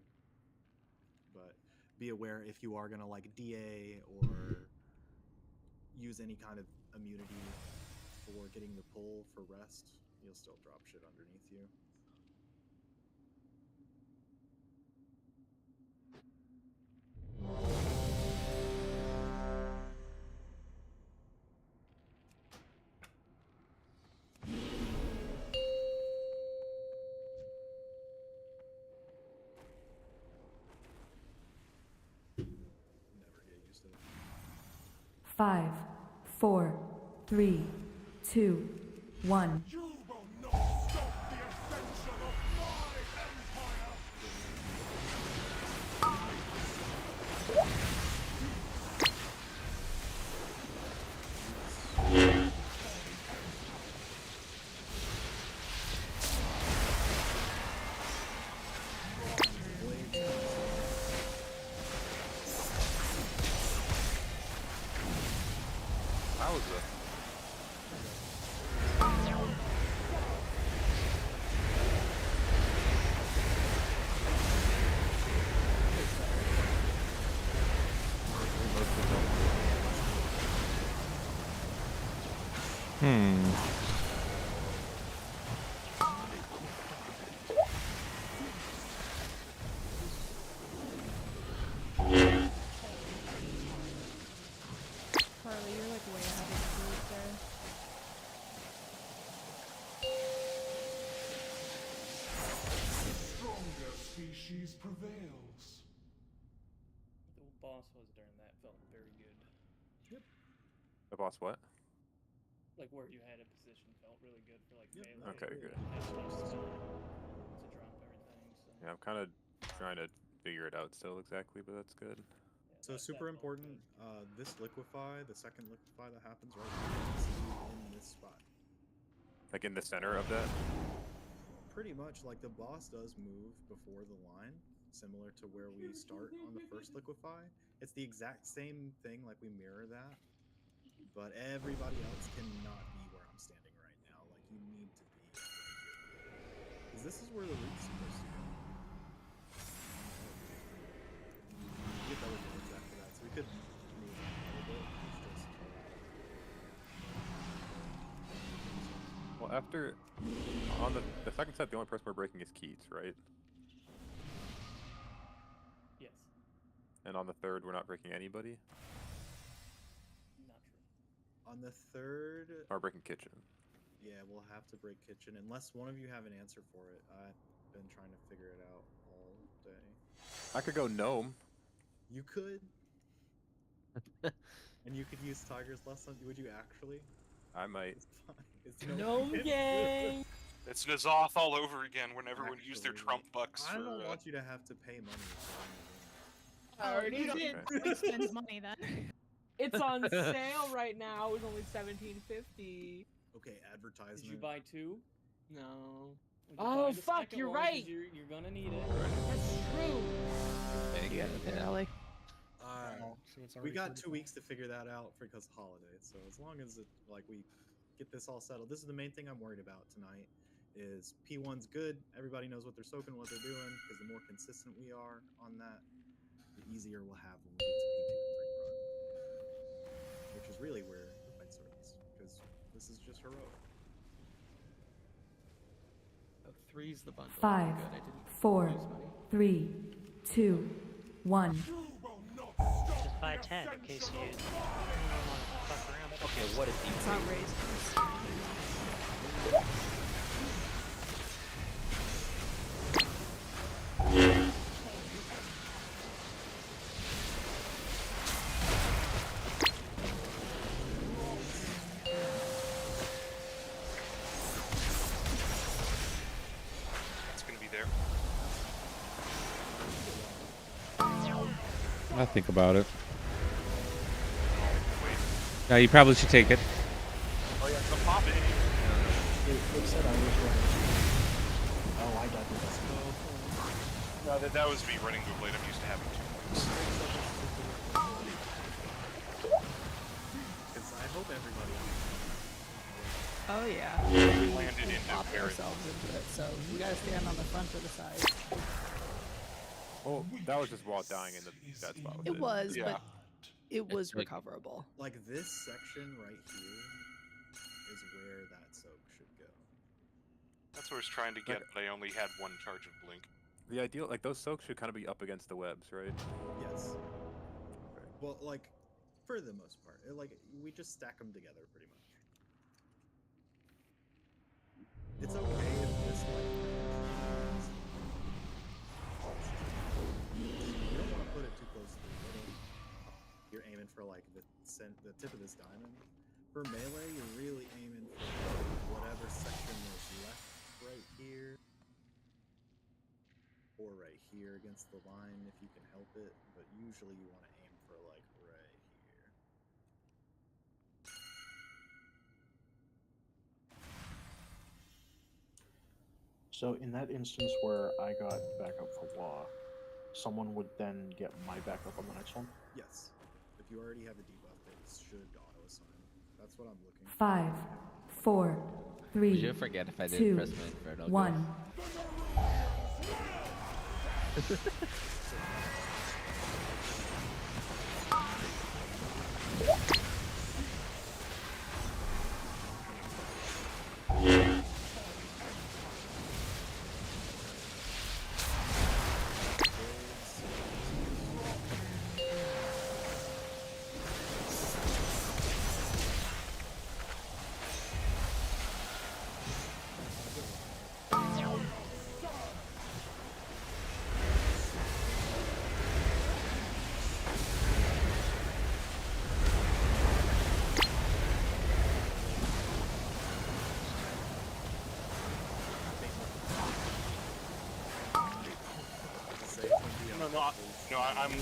But be aware if you are gonna like DA or use any kind of immunity for getting the pull for rest, you'll still drop shit underneath you. Never get used to it. 5, 4, 3, 2, 1. You will not stop the ascension of my empire! How is it? Carly, you're like way ahead of the group there. Stronger species prevails. The boss was during that felt very good. Yep. The boss what? Like where you had a position felt really good for like melee. Okay, good. To drop everything. So. Yeah, I'm kind of trying to figure it out still exactly, but that's good. So super important, this liquefy, the second liquefy that happens right now, is in this spot. Like in the center of that? Pretty much, like the boss does move before the line, similar to where we start on the first liquefy. It's the exact same thing, like we mirror that, but everybody else cannot be where I'm standing right now. Like you need to be right here. Because this is where the root's supposed to go. You get double bullets after that, so we could move a little bit. It's just Well, Well, after on the second set, the only person we're breaking is Keats, right? Yes. And on the third, we're not breaking anybody. Not true. On the third, We're breaking kitchen. yeah, we'll have to break kitchen unless one of you have an answer for it. I've been trying to figure it out all day. I could go gnome. You could. And you could use Tiger's Lesson. Would you actually? I might. It's fine. It's No gang. It's Nazoth all over again when everyone used their Trump bucks I for. don't want you to have to pay money. Oh, already you don't did. really spend money then. It's on sale right now. It was only $17.50. Okay, advertisement. Did you buy two? No. When you Oh, buy the fuck, second you're one, 'cause right. You're gonna need it. That's true. We got 2 weeks to figure that out because of holidays. So as long as we get this all settled, this is the main thing I'm worried about tonight. Is P1's good? Everybody knows what they're soaking, what they're doing. Because the more consistent we are on that, the easier we'll have when we get to P2 and 3 run, which is really where the fight starts. Because this is just heroic. Oh, three's the bundle. 5, Good, I didn't 4, lose money. 3, 2, 1. Just buy 10 in case you want to fuck around. Okay, what is he? It's not raised. It's gonna be there. I'll think about it. No, you probably should take it. Oh yeah, so pop it. They said I was running. Oh, I got this. No, that was me running the blade. I'm used to having 2 points. Because I hope everybody. Oh yeah. We landed in Pop Barret. ourselves into it, so we gotta stand on the front or the side. Well, that was just while dying in the dead spot. With It was, Yeah. but it was like- recoverable. Like this section right here is where that soak should go. That's what I was trying to get, but I only had 1 charge of blink. The ideal, like those soaks should kind of be up against the webs, right? Yes. Okay. Well, like for the most part, we just stack them together pretty much. It's okay if this you don't want to put it too close to the middle. You're aiming for like the tip of this diamond. For melee, you're really aiming for whatever section is left right here. Or right here against the line if you can help it, but usually you want to aim for like right here. So in that instance where I got backup for Law, someone would then get my backup on the next one? Yes. If you already have a debuff, it should auto-assign. That's what I'm looking for. 5, 4, 3, Would you forget if I didn't 2, press my Inferno? 1.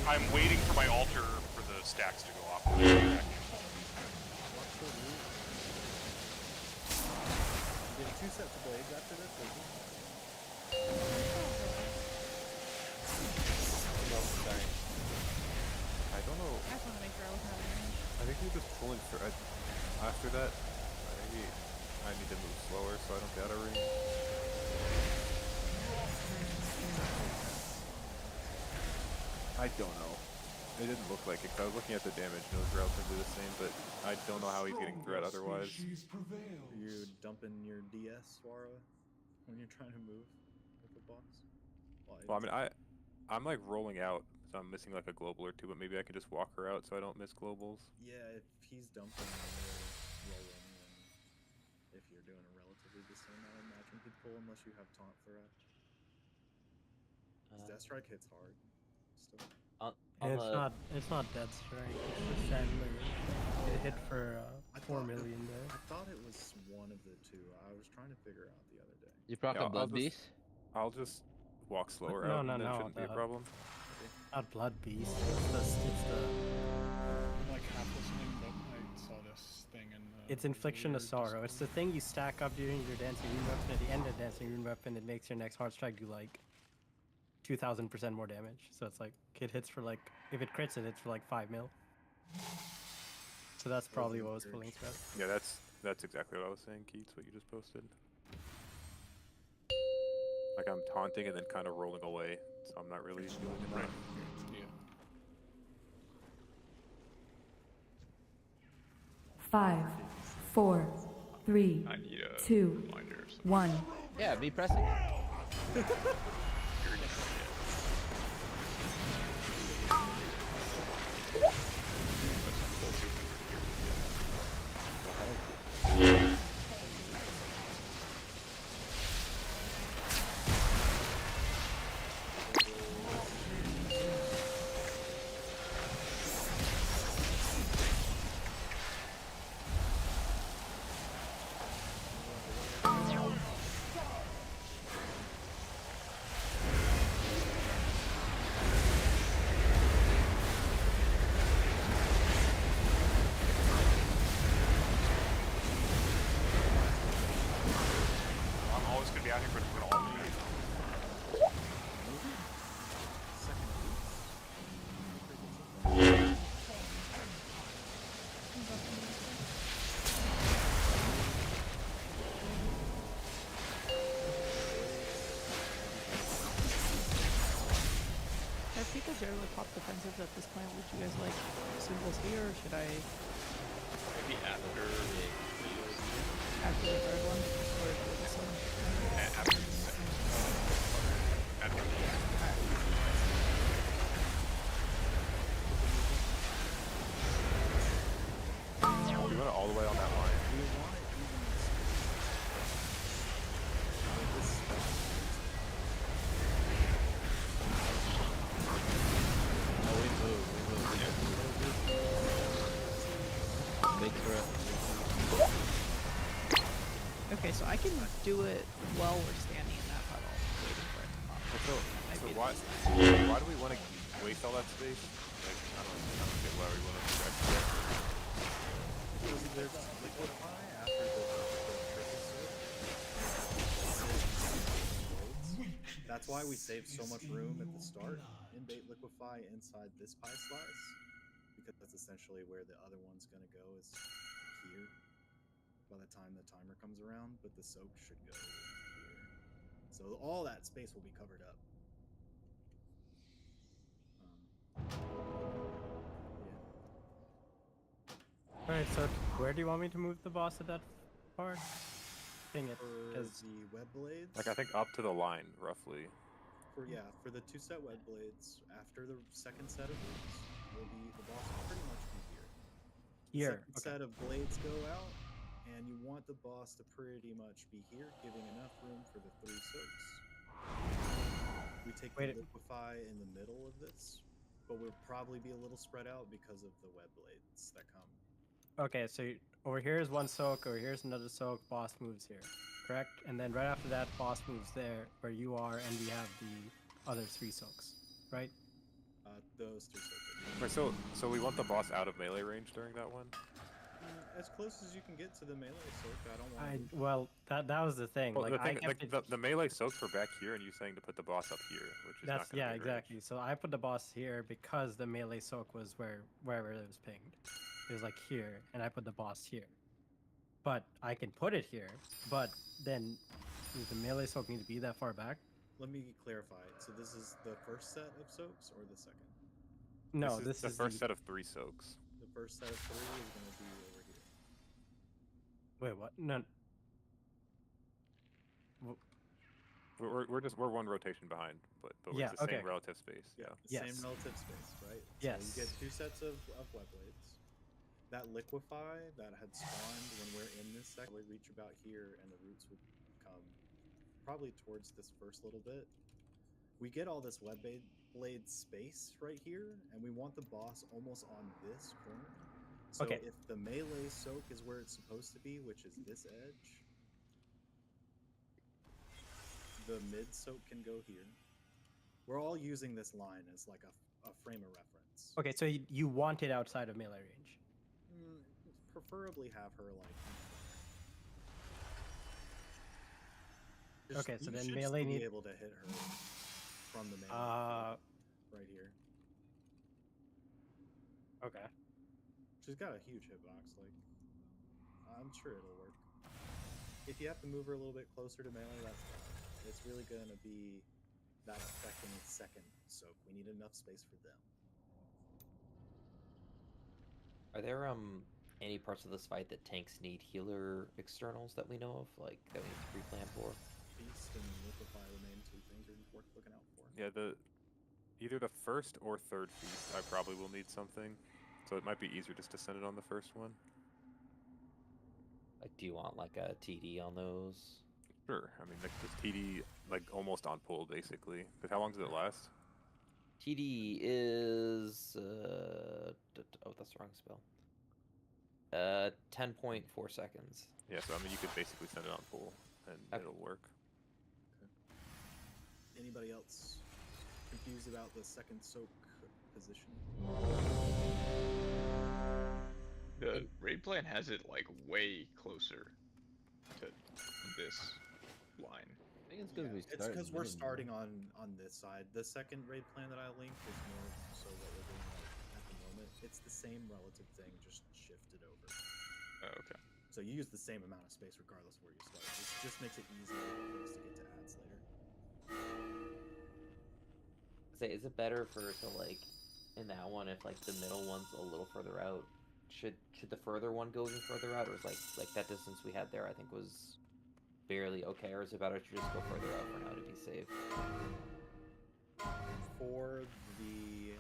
I'm waiting for my altar for the stacks to go off. You get 2 sets of blades after this, or No, sorry. I don't know. I just want to make sure I wasn't out of range. I think we're just pulling through. After that, maybe I need to move slower so I don't get out of range. I don't know. It didn't look like it, 'cause I was looking at the damage, and it was relatively the same, but I don't know how he's getting threat otherwise. Are you dumping your DS, Swara, when you're trying to move with the boss? Well, I mean, I'm like rolling out, so I'm missing like a global or two, but maybe I can just walk her out so I don't miss globals. Yeah, if he's dumping and you're rolling, then if you're doing a relatively the same, I imagine he'd pull unless you have taunt threat. Death Strike hits hard. Still. It's not Dead Strike. It's the Chandler. It hit for 4 million there. I thought it was one of the two. I was trying to figure out the other day. You proc a Blood Beast? I'll just walk slower No, out, no, and then no, it shouldn't be a problem. Not Blood Beast. It's the I'm like half listening, but I saw this thing in. It's Infliction of Sorrow. It's the thing you stack up during your Dancing Rune weapon. At the end of Dancing Rune weapon, it makes your next hard strike do like 2,000% more damage. So it's like it hits for like, if it crits, it hits for like 5 mil. So that's probably what was pulling thread. Yeah, that's exactly what I was saying, Keats. What you just posted. Like I'm taunting and then kind of rolling away, so I'm not really doing enough. Yeah. 5, 4, 3, I need a 2, reminder or something. 1. Yeah, be pressing. I'm always gonna be out here for the all me. Have people generally pop defensives at this point? Would you guys like symbols here, or should I Maybe after after the third one, or this one? after the second. After We want it all the way on that line. Big threat. Okay, so I can do it while we're standing in that puddle, waiting for it to pop. So Might be why do we want to waste all that space? Like, I don't get why we want to do that. Because there's liquidify after the That's why we save so much room at the start in bait liquefy inside this pie slice, because that's essentially where the other one's gonna go, is here by the time the timer comes around, but the soak should go here. So all that space will be covered up. Alright, so where do you want me to move the boss at that part? Dang it, For because the web blades, Like I think up to the line, roughly. for the 2 set web blades, after the second set of roots, will be the boss will pretty much be here. Here, Second set of blades go out, and you want the boss to pretty much be here, giving enough room for the 3 soaks. We take the liquefy in the middle of this, but we'll probably be a little spread out because of the web blades that come. okay, so over here is one soak, over here's another soak, boss moves here, correct? And then right after that, boss moves there, where you are, and we have the other 3 soaks, right? Those 3 soaks. Wait, so we want the boss out of melee range during that one? As close as you can get to the melee soak. I don't want to. Well, that was the thing. Well, like, the thing, I kept the melee soaks were back here, and you saying to put the boss up here, which is That's not gonna yeah, be exactly. So I put the boss here because the melee soak was wherever it was pinged. It was like here, and I put the boss here. But I can put it here. But then, does the melee soak need to be that far back? Let me clarify. So this is the first set of soaks or the second? No, this is the first the... set of 3 soaks. The first set of 3 is going to be over here. Wait, what? No. We're one rotation behind, but Yeah, it's the okay. same relative space. Yeah. Same relative space, right? Yes. So you get 2 sets of web blades. That liquefy that had spawned when we're in this section would reach about here, and the roots would come probably towards this first little bit. We get all this web blade space right here, and we want the boss almost on this corner. So Okay. if the melee soak is where it's supposed to be, which is this edge, the mid soak can go here. We're all using this line as like a frame of reference. Okay, so you want it outside of melee range. Preferably have her like. Okay, so you then should melee still need. be able to hit her from the melee. Right here. Okay. She's got a huge hitbox. Like, I'm sure it'll work. If you have to move her a little bit closer to melee, that's fine. It's really gonna be that affecting second soak. We need enough space for them. Are there any parts of this fight that tanks need healer externals that we know of, like that we need to pre-plan for? Beast and liquefy remain 2 things are worth looking out for. Yeah, either the first or third feast, I probably will need something, so it might be easier just to send it on the first one. Like, do you want like a TD on those? Sure. I mean, like just TD, like almost on pull, basically. Because how long does it last? TD is oh, that's the wrong spell. 10.4 seconds. Yeah, so I mean, you could basically send it on pull, and it'll work. Okay. Anybody else confused about the second soak position? The raid plan has it like way closer to this line. I think it's because It's because we're starting on this side. The second raid plan that I linked is more so what we're doing at the moment. It's the same relative thing, just shifted over. Oh, okay. So you use the same amount of space regardless of where you start. It just makes it easier for us to get to ads later. Say, is it better for to like in that one if like the middle one's a little further out? Should the further one go even further out, or is like that distance we had there I think was barely okay, or is it better to just go further out for now to be safe? For the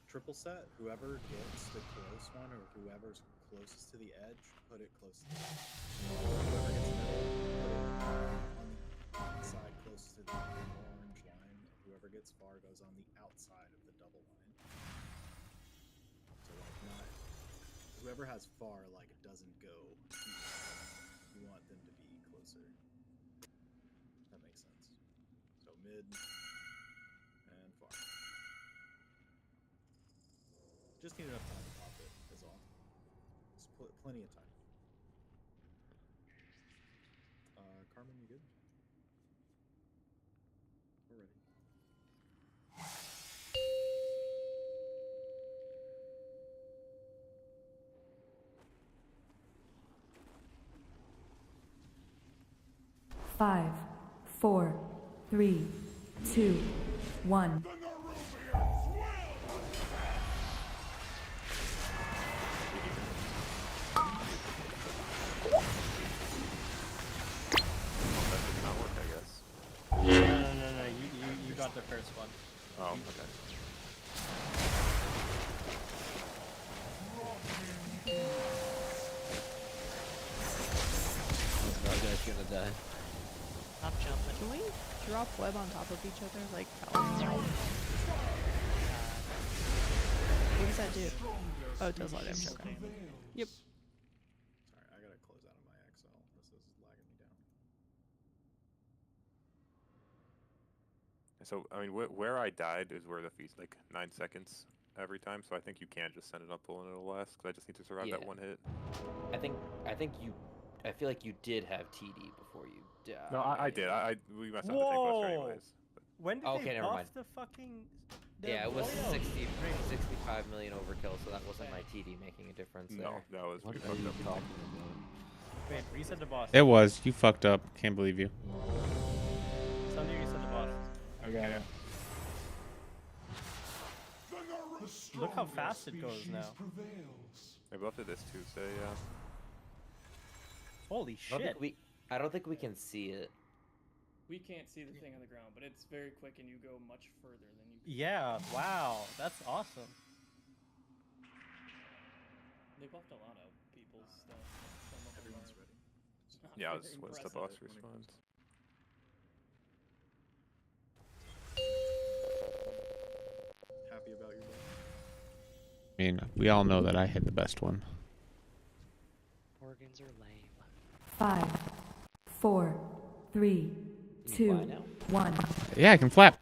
triple set, whoever gets the close one or whoever's closest to the edge, put it close to the edge. Whoever gets middle, put it on the side closest to the orange line. Whoever gets far goes on the outside of the double line. So like not whoever has far, like it doesn't go. You want them to be closer. That makes sense. So mid and far. Just need enough time to pop it, is all. Just plenty of time. Carmen, you good? We're ready. Five, 4, 3, 2, 1. No. You got the first one. Oh, okay. That guy's gonna die. I'm jumping. Can we drop web on top of each other like pellets? What does that do? Oh, it does a lot of damage. Okay. Yep. Sorry, I gotta close out of my XL. This is lagging me down. So, I mean, where I died is where the feast, like 9 seconds every time. So I think you can just send it up pull and it'll last. Because I just need to survive that one hit. I feel like you did have TD before you died. No, I did. We messed up the tank buster anyways. When did Okay, they never buff mind. the fucking... Yeah, it was boil? 65 million overkill, so that wasn't my TD making a difference there. No, that was What we are fucked you up. talking Wait, reset the boss. It was. You fucked up. Can't believe you. Somebody reset the boss. I got it. Look how fast it goes now. Maybe after this Tuesday, yeah. Holy I don't shit. think I don't think we can see it. We can't see the thing on the ground, but it's very quick and you go much further than you can. Yeah, wow. That's awesome. They buffed a lot of people's stuff. Some of them Everyone's are ready. not Yeah, very once the impressive. boss responds. Happy about your build? I mean, we all know that I hit the best one. Organs are lame. 5, 4, 3, 2, 1. Yeah, I can flap.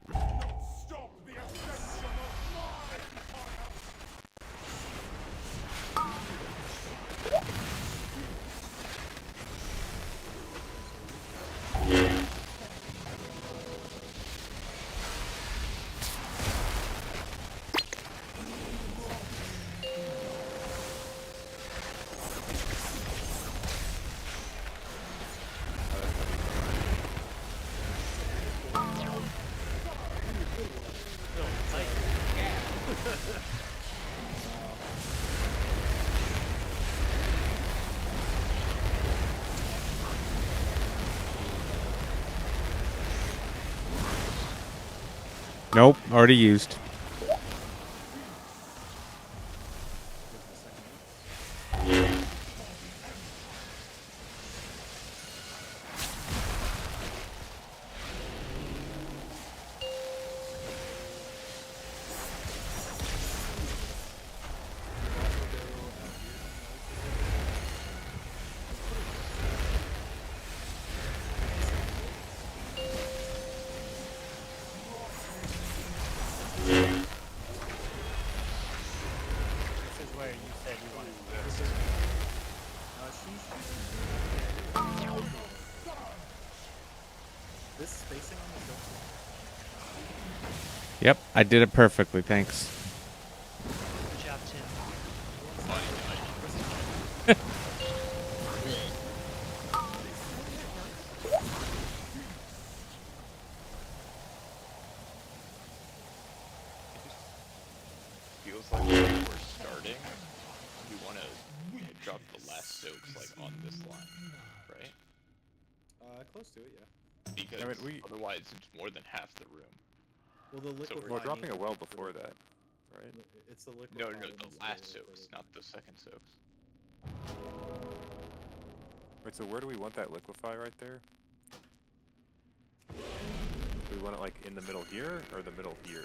Nope, already used. This is where you said you wanted to go. This spacing on the silk. Yep, I did it perfectly, thanks. Good job, Tim. Feels like when we're starting, we want to drop the last soaks like on this line, right? Close to it, yeah. Because I mean, otherwise it's more than half the room. Well, the liquid. We're dropping a well before that, right? It's the liquid. No, the last soaks, not the second soaks. Wait, so where do we want that liquefy right there? Do we want it like in the middle here or the middle here?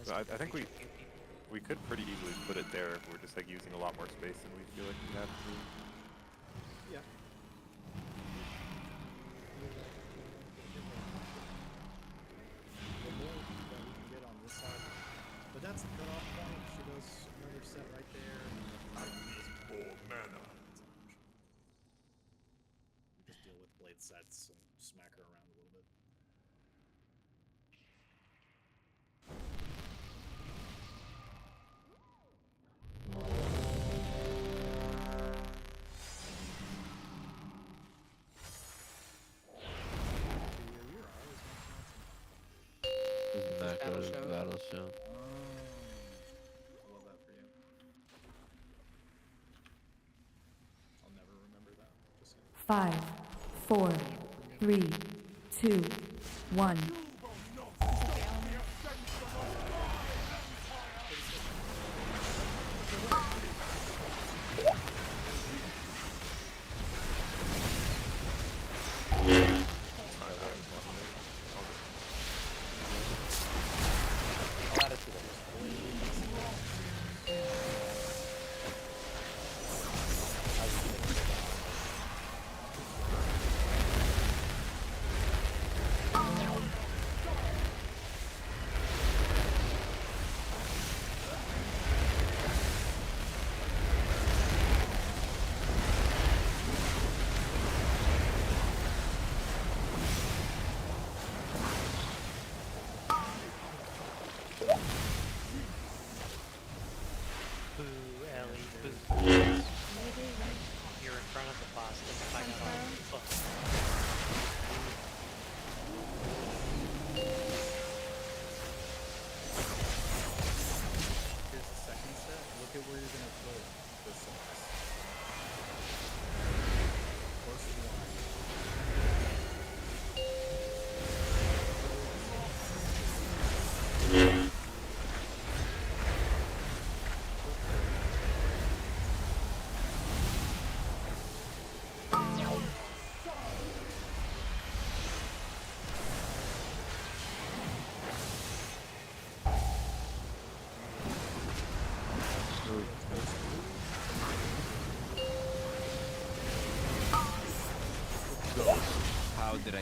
So I think we could pretty easily put it there if we're just like using a lot more space than we feel like we have to. Yeah. The more that we can get on this side, but that's the cutoff point. She does another set right there. More mana. We just deal with blade sets and smack her around a little bit. Battle show. I love that for you. I'll never remember that. Just saying. 5, 4, 3, 2, 1.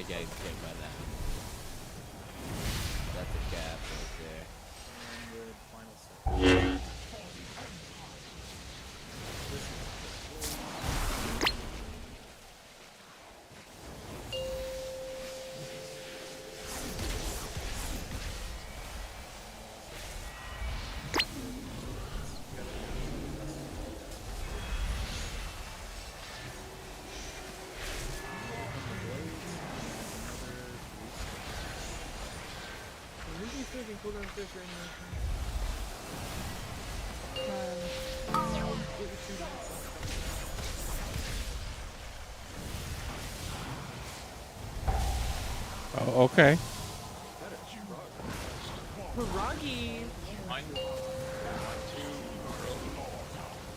gonna get kicked by that. That's a gap right there. And the final set. Oh, okay. Proggy. Mine.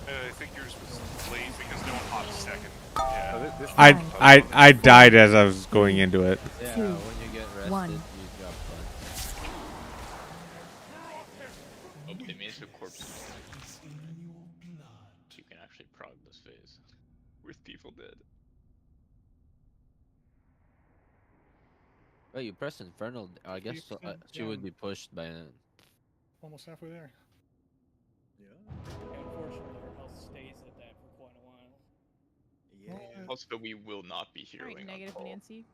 I think yours was late because no one popped second. Yeah. I died as I was going into it. Yeah, Two, when you get rested, one. you drop one. Oh, it means the corpse. You can actually prog this phase with people dead. Oh, you press Infernal. I guess so, she would be pushed by then. Almost halfway there. Yeah. Unfortunately, your health stays at that for quite a while. Yeah. Also, we will not be healing Alright, on negative call. Nancy.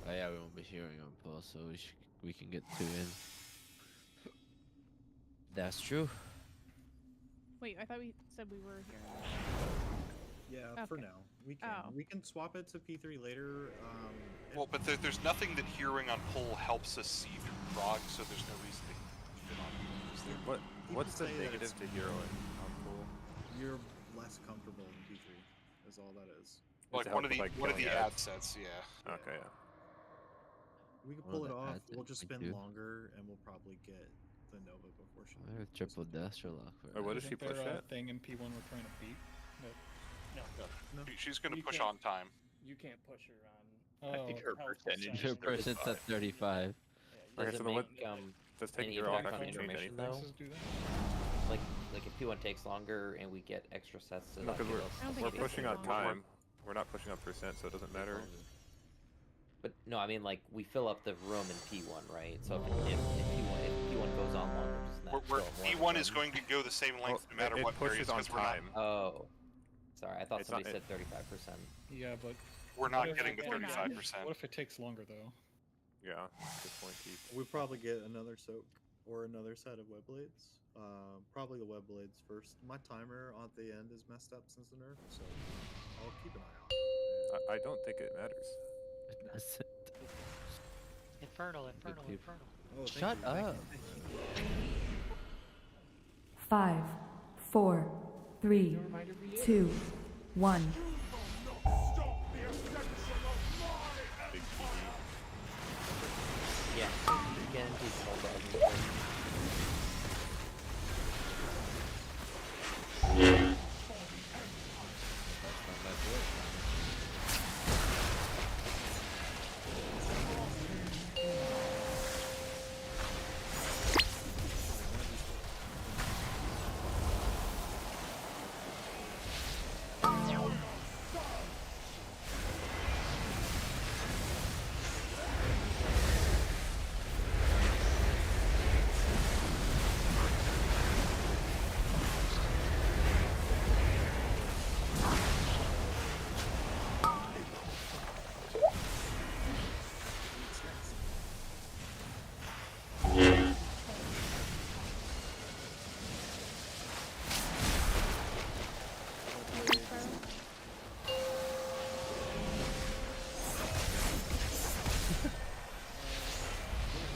Oh yeah, we won't be hearing on pulse, so we can get 2 in. That's true. Wait, I thought we said we were here. Yeah, for Okay. now. We can. Oh. We can swap it to P3 later. Well, but there's nothing that hearing on pull helps us see through prog, so there's no reason to keep it on. What's the say that negative to it's- heroing on pool? You're less comfortable in P3. Is all that is. Like it one of help the with, one of the killing ad ads? sets, yeah. Okay, yeah. We can One pull of it the off. ads We'll that just we spend do. longer, and we'll probably get the Nova before she. Triple Destro lock for Wait, what Do does you she think push their, at? thing in P1 we're trying to beat? No, She's gonna You push can't- on time. you can't push her on. I think her health percentage percent. is Her percent's at 35. Does Okay, it so make what- does taking any hero off impact on actually change intermission anything? though? Like if P1 takes longer and we get extra sets to No, because we're it pushing takes on longer. time. We're not pushing on percent, so it doesn't matter. But no, I mean like we fill up the room in P1, right? So if P1 goes on longer, doesn't that Where fill more P1 is room? going to go the same length no matter it what pushes varies, on 'cause we're not- time. Oh, sorry, I thought It's somebody not- said 35%. Yeah, but We're what not if- getting the We're not. 35%. What if it takes longer though? Yeah, good point, Keith. We probably get another soak or another set of web blades. Probably the web blades first. My timer at the end is messed up since the nerf, so I'll keep an eye out. I don't think it matters. That's it. Infernal. Oh, thank Shut you, thank up. you, thank you. 5, 4, 3, 2, 1. Big PD. Yeah, get into control.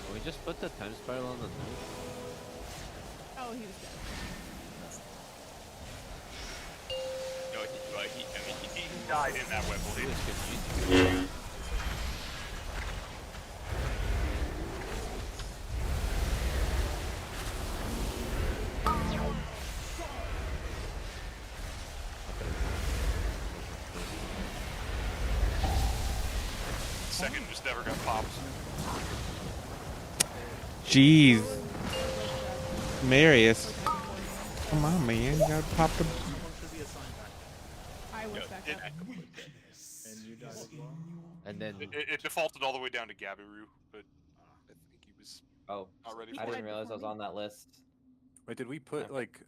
Can we just put the time spiral on the node? Oh, he was dead. No, he died in that web He blade. was confused. Second just never got popped. Jeez. Marius. Come on, man. You gotta pop the. I was back up. And you died as well. And then It defaulted all the way down to Gabiru, but I think he was Oh, not ready. I didn't realize I was on that list. Wait, did we put like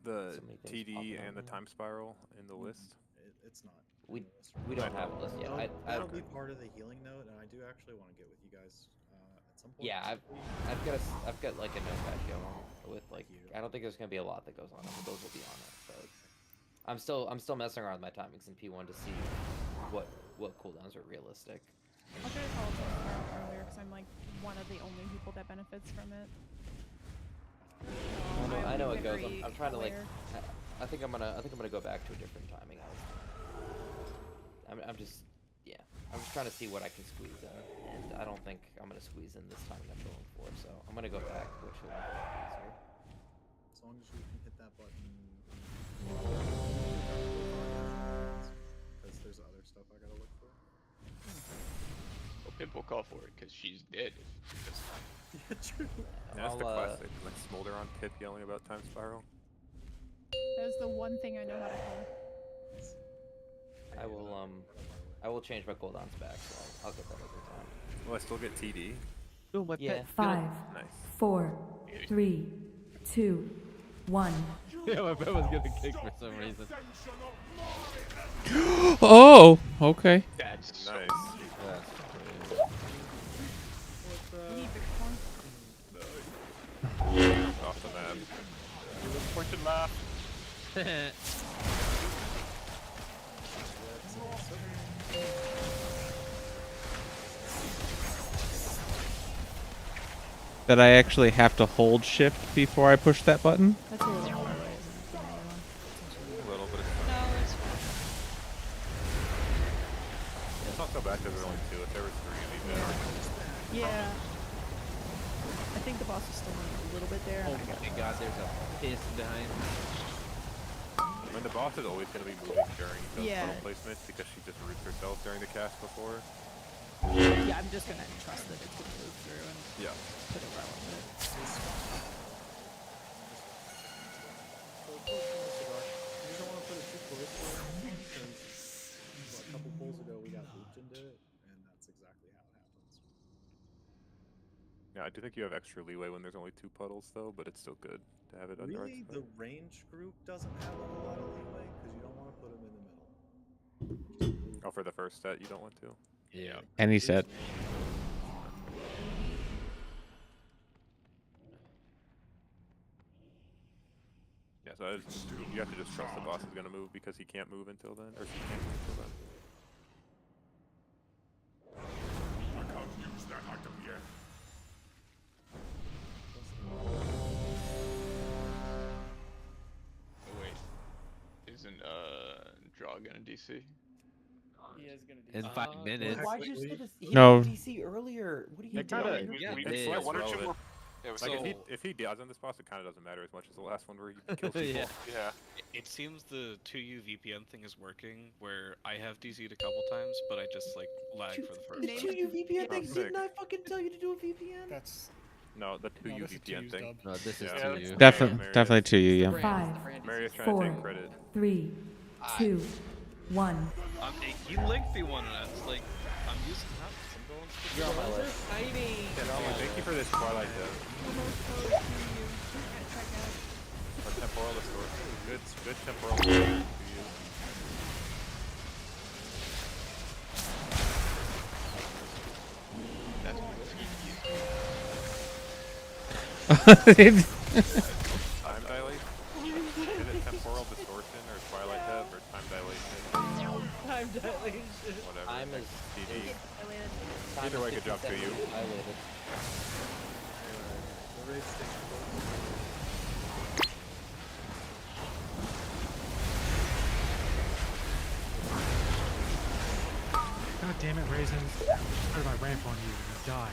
the So many things TD popping and the up now. time spiral in the list? It's not. We don't have a list yet. That'll be part of the healing note, and I do actually want to get with you guys at some point. Yeah, I've got like a notepad going with like I don't think there's gonna be a lot that goes on it, but those will be on it. But I'm still messing around with my timings in P1 to see what cooldowns are realistic. I'll try to follow up earlier because I'm like one of the only people that benefits from it. I know it goes. I'm trying to like. aware. I think I'm gonna go back to a different timing. I'm just trying to see what I can squeeze in, and I don't think I'm gonna squeeze in this timing I'm going for. So I'm gonna go back, which will make it easier. As long as you can hit that button. Because there's other stuff I gotta look for. Well, Pip will call for it because she's dead. Yeah, true. That's the classic, like Smolder on Pip yelling about time spiral. That is the one thing I know how to call. I will change my cooldowns back, so I'll get that every time. Will I still get TD? Oh, my Yeah. 5, Nice. 4, 3, 2, 1. Yeah, my pet was getting kicked for some reason. Oh, okay. That's nice. Off the map. He was pointed laugh. That I actually have to hold shift before I push that button? That's a little far away, isn't it? A little bit of No, it's fine. It's not so bad because there's only 2. If there was 3, it'd be better. Yeah. I think the boss is still moving a little bit there. Oh my god, there's a piss behind me. I mean, the boss is always going to be moving during the Yeah. puddle placement because she just roots herself during the cast before. Yeah, I'm just gonna trust that it's gonna move through and Yeah. put it right with it. You just don't want to put it too close to it because a couple pulls ago we got looped into it, and that's exactly how it happens. Yeah, I do think you have extra leeway when there's only 2 puddles, though, but it's still good to have it under Really, the range group doesn't have a whole lot of leeway because you don't want to put them in the middle. Oh, for the first set, you don't want to? Yeah. Any set. Yeah, so you have to just trust the boss is going to move because he can't move until then, or she can't move until then. I can't use that item yet. Oh wait, isn't Draw gonna DC? He is gonna In DC. 5 minutes. Why'd you say this? He No. did DC earlier. What are you It kinda, doing? Yeah, it's it like is one or two relevant. more. Yeah, Like so, if he does on this boss, it kind of doesn't matter as much as the last one where he kills people. Yeah. yeah. It seems the 2U VPN thing is working, where I have DC'd a couple times, but I just like lag for the first The time. 2U VPN thing, sick. didn't I fucking tell you to do a VPN? That's No, the 2U this is VPN 2U's thing. dub. No, this is Yeah. to you. Definitely to you, yeah. 5, Maria's trying to 4, take credit. 3, 2, 1. I'm a lengthy one, and it's like I'm using that. I'm going for You're on my list. Thank you for this Twilight though. Or temporal distortion. Good temporal distortion It- Time dilation? Is it temporal distortion or Twilight Dev or time dilation? Time dilation. Whatever. Time is TD. Time Either is way, good job to 57 you. dilated. The raid station. God damn it, Raisins. I started my ramp on you and you died.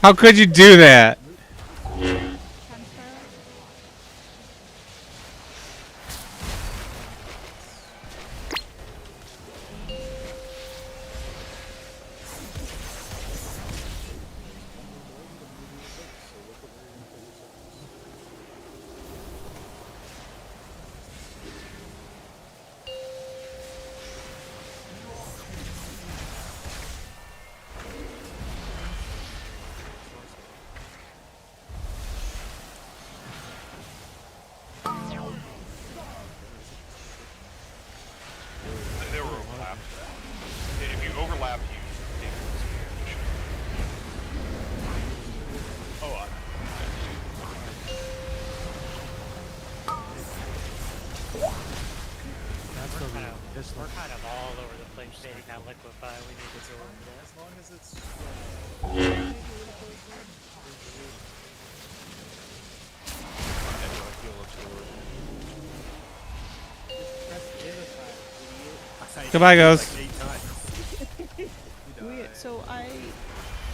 How could you do that? We're kind of all over the place baiting that liquefy. We need to go over that. As long as it's Goodbye, guys. Weird. So I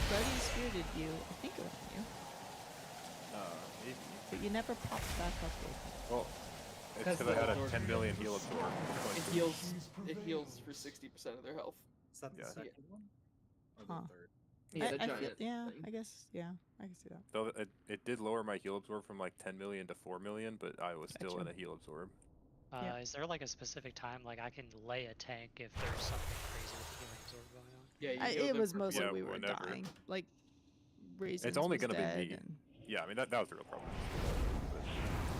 Guardian Spirited you. I think it was you. Maybe. But you never popped back up. Well, it's because I had a 10 million heal absorb. It heals. It heals for 60% of their health. Is that the Yeah. second one? Or Huh. the third? Yeah, the I giant feel, yeah, thing. I guess, yeah, I can see that. So it did lower my heal absorb from like 10 million to 4 million, but I was still in Gotcha. a heal absorb. Is there like a specific time, like I can lay a tank if there's something crazy with the healing absorb going on? Yeah, you heal It them was for mostly Yeah, we were whenever. dying. Like, Raisins It's only was gonna dead be me. and- Yeah, I mean that was the real problem.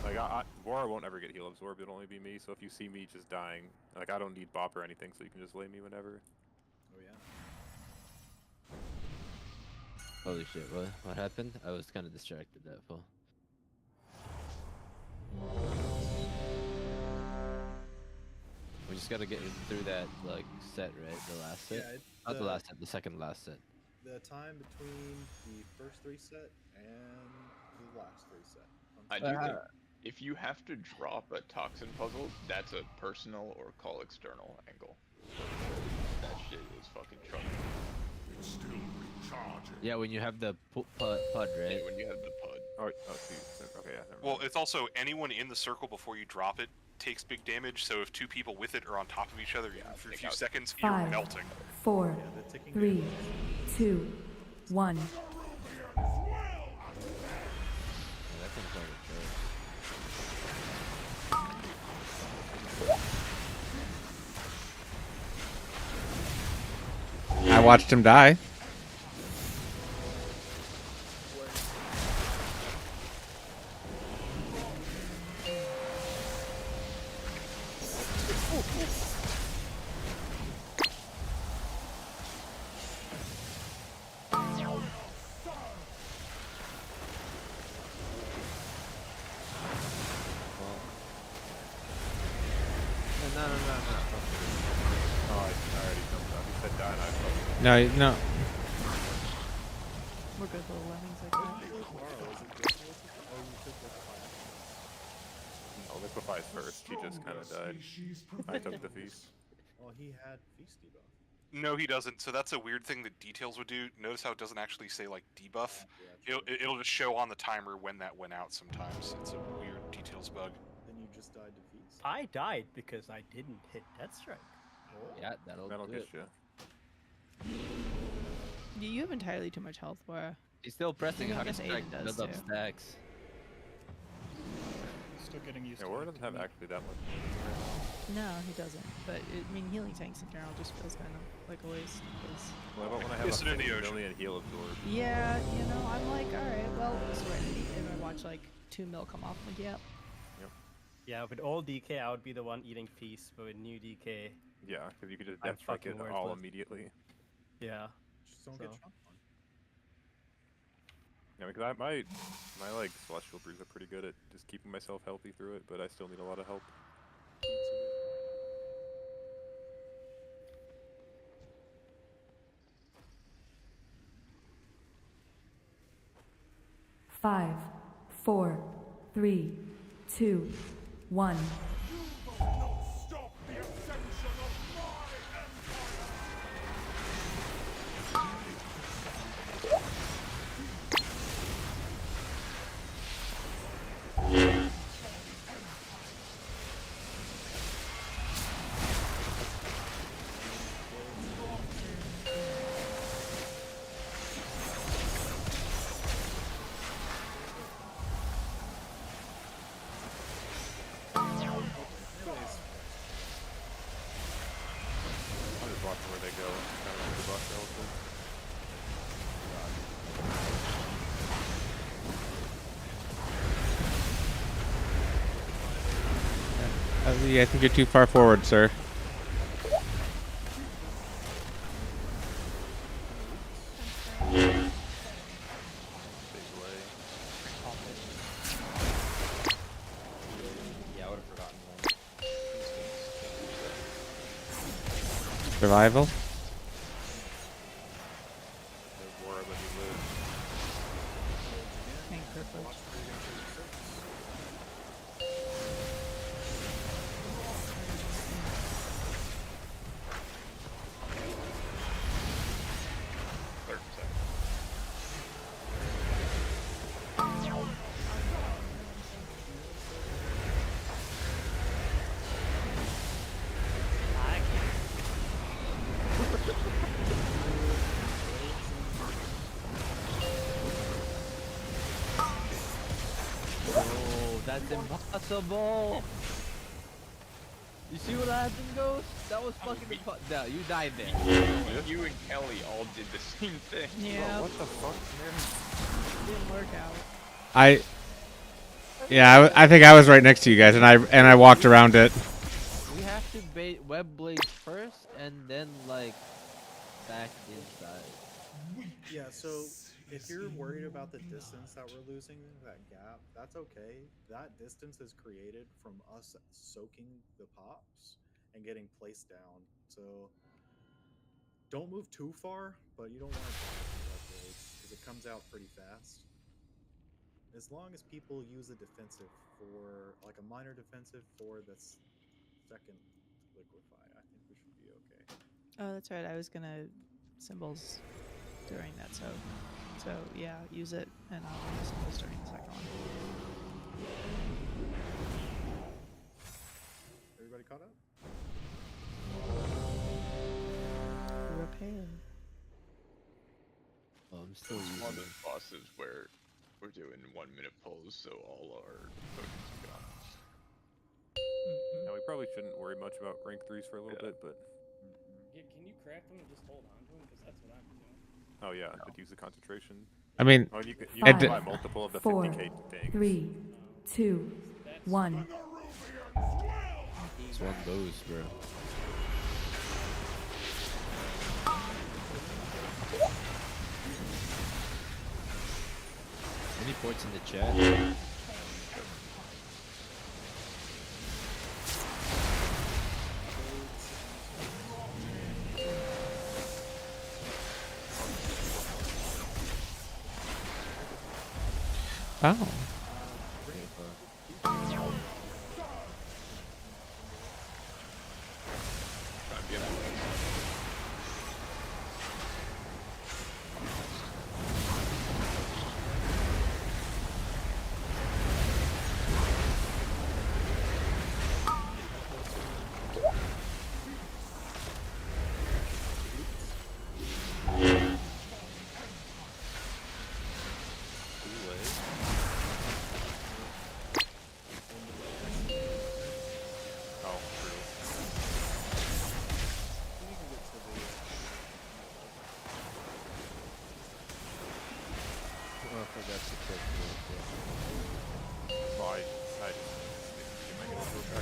But, like Bora won't ever get heal absorbed. It'll only be me. So if you see me just dying, like I don't need bop or anything, so you can just lay me whenever. Oh yeah. Holy shit, what happened? I was kind of distracted, that fool. We just gotta get through that, like, set, right? The last set? Yeah, Not the last set, the second last set. The time between the first 3 set and the last 3 set. I do think if you have to drop a toxin puzzle, that's a personal or call external angle. That shit is fucking trouble. It's still recharging. Yeah, when you have the pud, right? Yeah, when you have the pud. Oh, see. Okay, yeah. Never Well, mind. it's also anyone in the circle before you drop it takes big damage. So if 2 people with it are on top of each other, for a few seconds, you're 5, melting. 4, 3, 2, 1. Yeah, that thing's like a joke. I watched him die. No. Oh, I already jumped up. You said die, and I felt No. We're good little lemmings like that. Oh, liquefy's first. He just kind of died. I took the feast. Well, he had feast debuff. No, he doesn't. So that's a weird thing that details would do. Notice how it doesn't actually say like debuff. It'll just show on the timer when that went out sometimes. It's a weird details bug. Then you just died to feast. I died because I didn't hit Deathstrike. Yeah, that'll do get it. you. You have entirely too much health, Bora. He's still pressing I hard guess strike Aiden to does build up too. stacks. Still getting used Yeah, to Aura it. doesn't have actually that much. No, he doesn't. But I mean, healing tanks in general just feels kind of like a waste. 'cause- What about when I have Kiss a it in the 50 ocean. million heal absorb? Yeah, you know, I'm like, all right, well, Serenity, and I watch like 2 mil come off. I'm like, yep. Yeah, with old DK, I would be the one eating feast, but with new DK, Yeah, because you could just I'm death strike it fucking all worthless. immediately. yeah. Just don't get So. chomped on. Yeah, because my like celestial brews are pretty good at just keeping myself healthy through it, but I still need a lot of help. 5, 4, 3, 2, 1. Stop the ascension of my empire! I'm just watching where they go. Kind of like the boss relative. I think you're too far forward, sir. Yeah, I would have forgotten one. survival. Thank purple. Oh, that's impossible. You see what happened, Ghost? That was fucking impossible. No, you died there. You and Kelly all did the same thing. Yeah. What the fuck, man? Didn't work out. I think I was right next to you guys, and I walked around it. We have to bait web blades first, and then like back inside. Yeah, so if you're worried about the distance that we're losing, that gap, that's okay. That distance is created from us soaking the pops and getting placed down. So don't move too far, but you don't want to because it comes out pretty fast. As long as people use a defensive for, like a minor defensive for the second liquefy, I think we should be okay. Oh, that's right. I was gonna symbols during that, so yeah, use it, and I'll use symbols during the second one. Everybody caught up? Repair. Oh, I'm still It's one of using those bosses where we're doing 1 minute pulls, so all our tokens are gone. No, we probably shouldn't worry much about rank 3s for a little bit, but... Can you craft them and just hold on to them? Because that's what I'm doing. Oh yeah, but use the concentration. I mean, oh, you can it buy multiple of the 50k things. 3, 2, 1. It's one of those, bro. Any ports in the chat? Oh.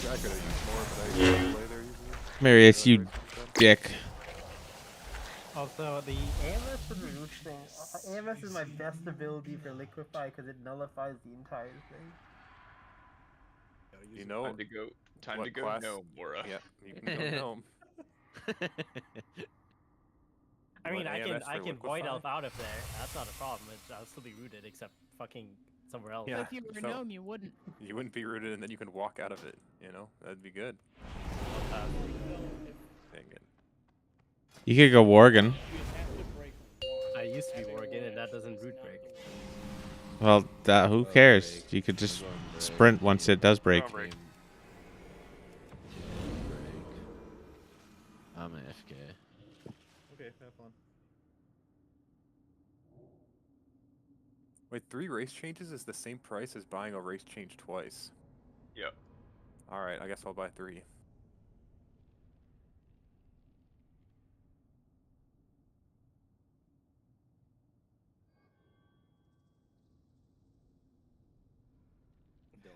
I could have used more, but I usually play there usually. Marius, you dick. Also, the AMS for the root thing. AMS is my best ability for liquefy because it nullifies the entire thing. You know, time to go gnome, Mora. Yeah, you can go gnome. I mean, I can liquefy? void elf out of there. That's not a problem. I'll still be rooted, except fucking somewhere else. Yeah, If you were a gnome, you wouldn't. You wouldn't be rooted, and then you can walk out of it. You know, that'd be good. Dang it. You could go Worgen. I used to be Worgen, and that doesn't root break. Well, who cares? You could just sprint once it does break. I'm an FK. Okay, have fun. Wait, 3 race changes is the same price as buying a race change twice. Yep. Alright, I guess I'll buy 3.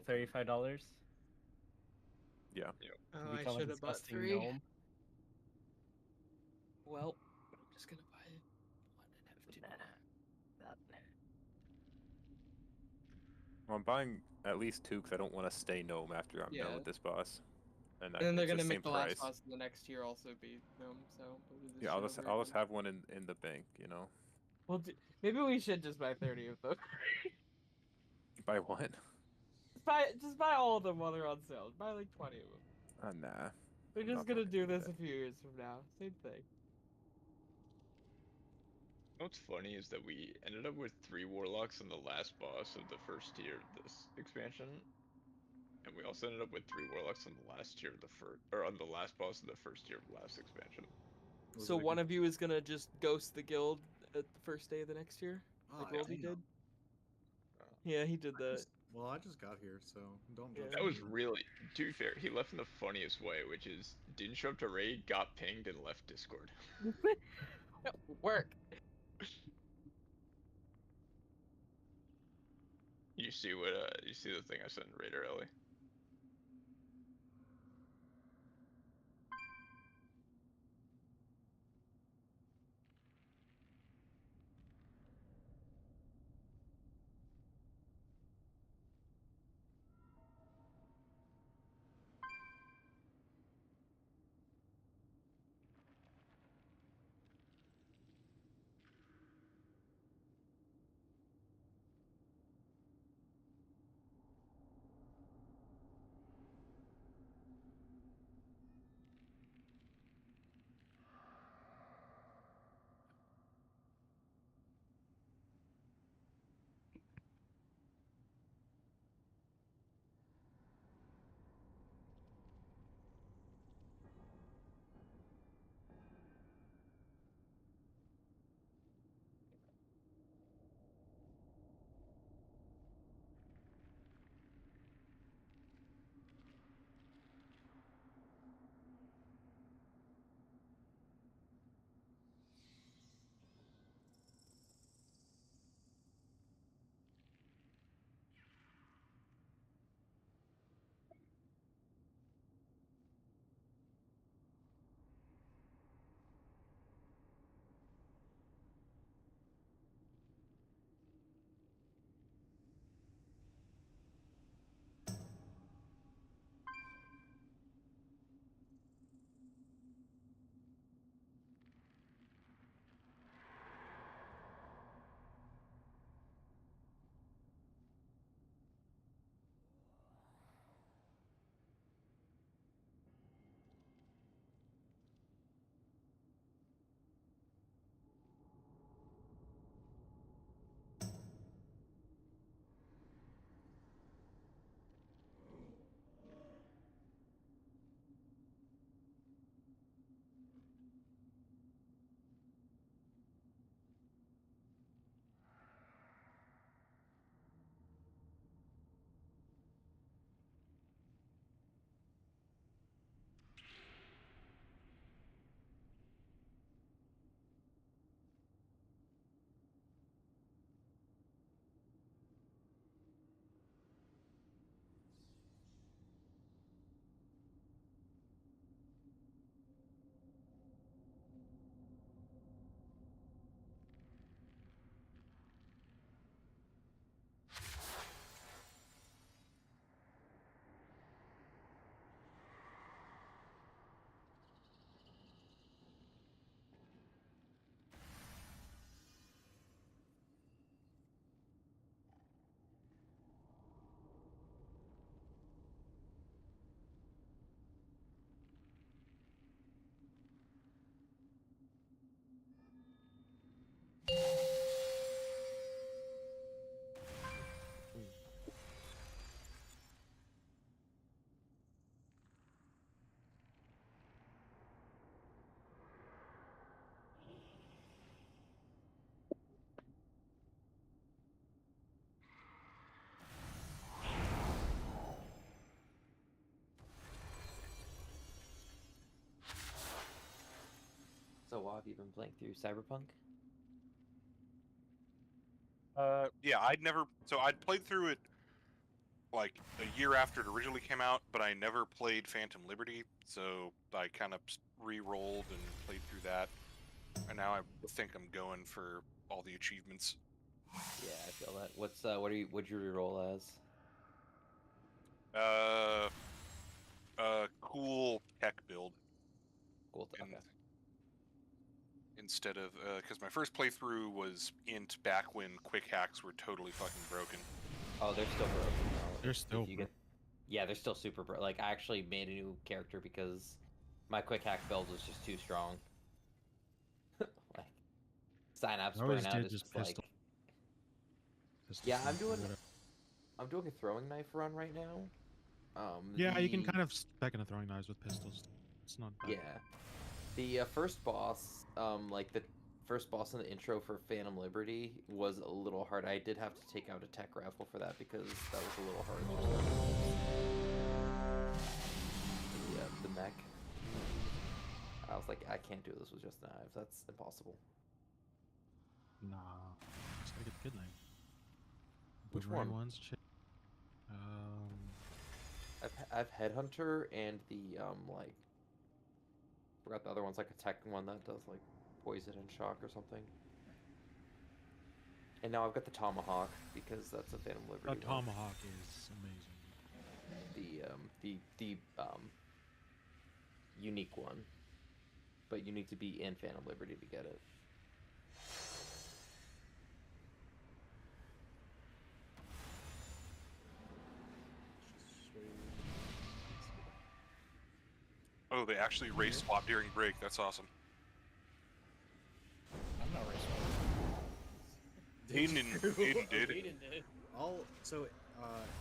$35. Yeah. Oh, You I become a should have bought disgusting 3. gnome. Well, I'm just gonna buy it. Well, I'm buying at least 2 because I don't want to stay gnome after I'm done with this boss. And And then they're it's the gonna same make the last price. boss of the next year also be them. So we'll do this Yeah, shit over I'll just again. have one in the bank, you know. Well, maybe we should just buy 30 of them. Buy one. Just buy all of them while they're on sale. Buy like 20 of them. Nah. We're I'm just not gonna fucking do doing this that. a few years from now. Same thing. What's funny is that we ended up with 3 warlocks on the last boss of the first tier of this expansion, and we also ended up with 3 warlocks on the last tier of the on the last boss of the first tier of the last expansion. So one of you is gonna just ghost the guild at the first day of the next year, like Roldy damn. did. Yeah, he did that. Well, I just got here, so don't judge That me. was really, to be fair, he left in the funniest way, which is didn't show up to raid, got pinged, and left Discord. Work. You see the thing I sent in Raider Ellie? So, have you been playing through Cyberpunk? Yeah, I'd played through it like a year after it originally came out, but I never played Phantom Liberty, so I kind of re-rolled and played through that, and now I think I'm going for all the achievements. Yeah, I feel that. What'd you re-roll as? cool tech build. Cool. Okay. Instead of because my first playthrough was int back when quick hacks were totally fucking broken. Oh, they're still broken. Though. They're still Yeah, they're still super broken. Like, I actually made a new character because my quick hack build was just too strong. Like, synapse I always burnout did is just just pistol. like. Pistol Yeah, I'm sniper, doing whatever. a throwing knife run right now. Yeah, you can the- kind of spec into throwing knives with pistols. It's not bad. Yeah. The first boss, like the first boss in the intro for Phantom Liberty was a little hard. I did have to take out a tech rifle for that because that was a little hard. The mech. I was like, I can't do this with just knives. That's impossible. Nah, just gotta get the good knife. Which Boomerang one? ones, shit. I've Headhunter and the like. Forgot the other one's like a tech one that does like poison and shock or something. And now I've got the Tomahawk because that's a Phantom Liberty. The Tomahawk is amazing. The unique one, but you need to be in Phantom Liberty to get it. Oh, they actually race swap during break. That's awesome. I'm not race Hayden did.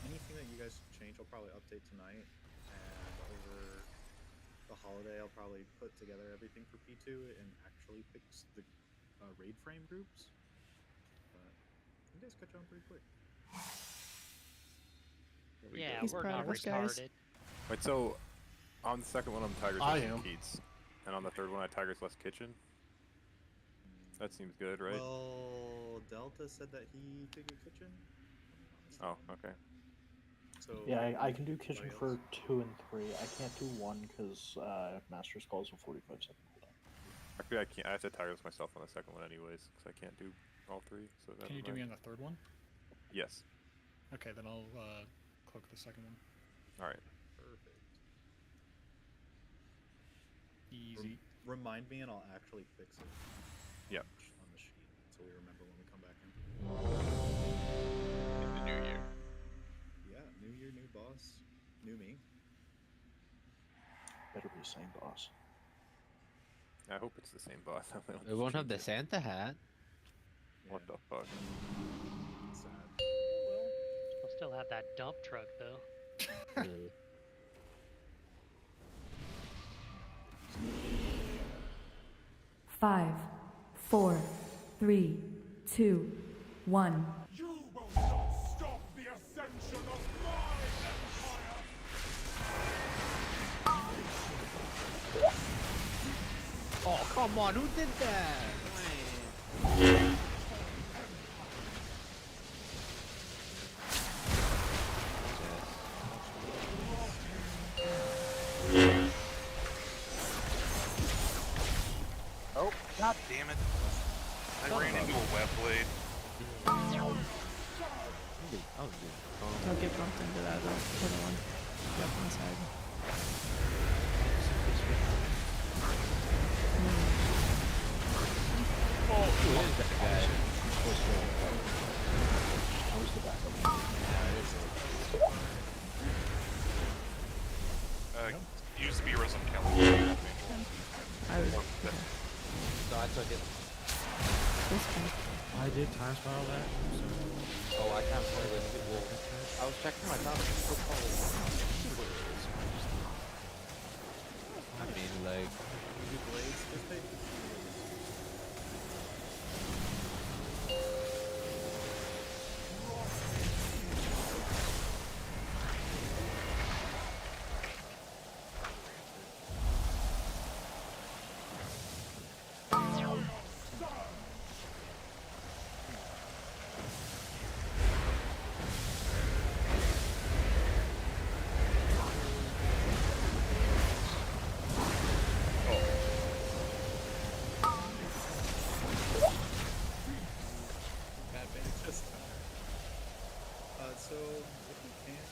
Anything that you guys change, I'll probably update tonight, and over the holiday, I'll probably put together everything for P2 and actually fix the raid frame groups. But you guys catch on pretty quick. Yeah, He's we're proud not of us, guys. retarded. Wait, so on the second one, I'm Tiger's I Less am. Keats, and on the third one, I Tiger's Less Kitchen. That seems good, right? Well, Delta said that he took a kitchen. Oh, okay. So Yeah, I can do kitchen anybody for 2 and 3. I can't do 1 because Master's calls a 45-second cooldown. Actually, I can't. I have to Tiger's myself on the second one, anyways, because I can't do all three. So Can you do me on the third one? Yes. Okay, then I'll cloak the second one. All right. Perfect. Easy. Remind me, and I'll actually fix it. Yep. On the sheet, so we remember when we come back in. In the new year. Yeah, new year, new boss, new me. Better be the same boss. I hope it's the same boss. We won't have the Santa hat. What the fuck? Sad. We'll still have that dump truck though. Really. Five, 4, 3, 2, 1. You will not stop the ascension of my empire! Oh, come on, who did that? Oh, god damn it. I ran into a web blade. Don't get bumped into that though. Put it on the left side. Oh, who is that guy? How's the backup? Used to be Russell Kelly. I was. No, I took it. This one. I did time spiral that. So Oh, I can't play with people. I was checking my time. I mean, like, New blades, just pay. So if you can,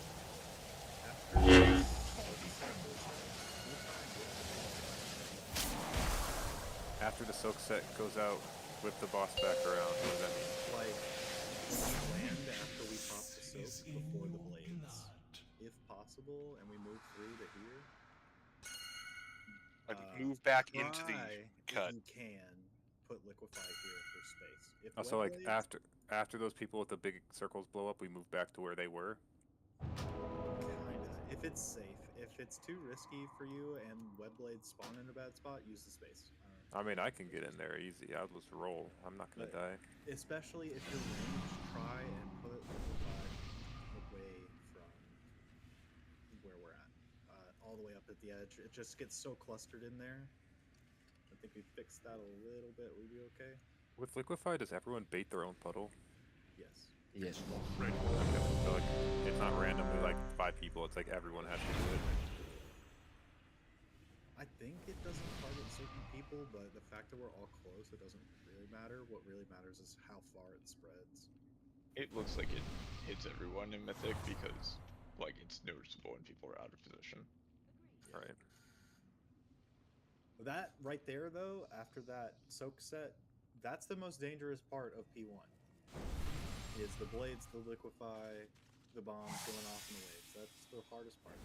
after this, After the soak set goes out with the boss back around, what does that mean? Like, we land after we pop the soak before the blades, if possible, and we move through to here. Like move back into the Try, cut. if you can, put liquefy here if there's space. If Oh, so wet like blades, after those people with the big circles blow up, we move back to where they were. kinda. If it's safe. If it's too risky for you and web blades spawn in a bad spot, use the space. I mean, I can get in there easy. I'll just roll. I'm not gonna die. Especially if you're ranged, try and put liquefy away from where we're at, all the way up at the edge. It just gets so clustered in there. I think we fixed that a little bit. We'd be okay. With liquefy, does everyone bait their own puddle? Yes. Yes. Right. Okay. So like, it's not randomly like 5 people. It's like everyone has to do it. I think it doesn't target certain people, but the fact that we're all close, it doesn't really matter. What really matters is how far it spreads. It looks like it hits everyone in Mythic because, like, it's noticeable when people are out of position. Right. That right there, though, after that soak set, that's the most dangerous part of P1. Is the blades, the liquefy, the bombs going off in the waves. That's the hardest part.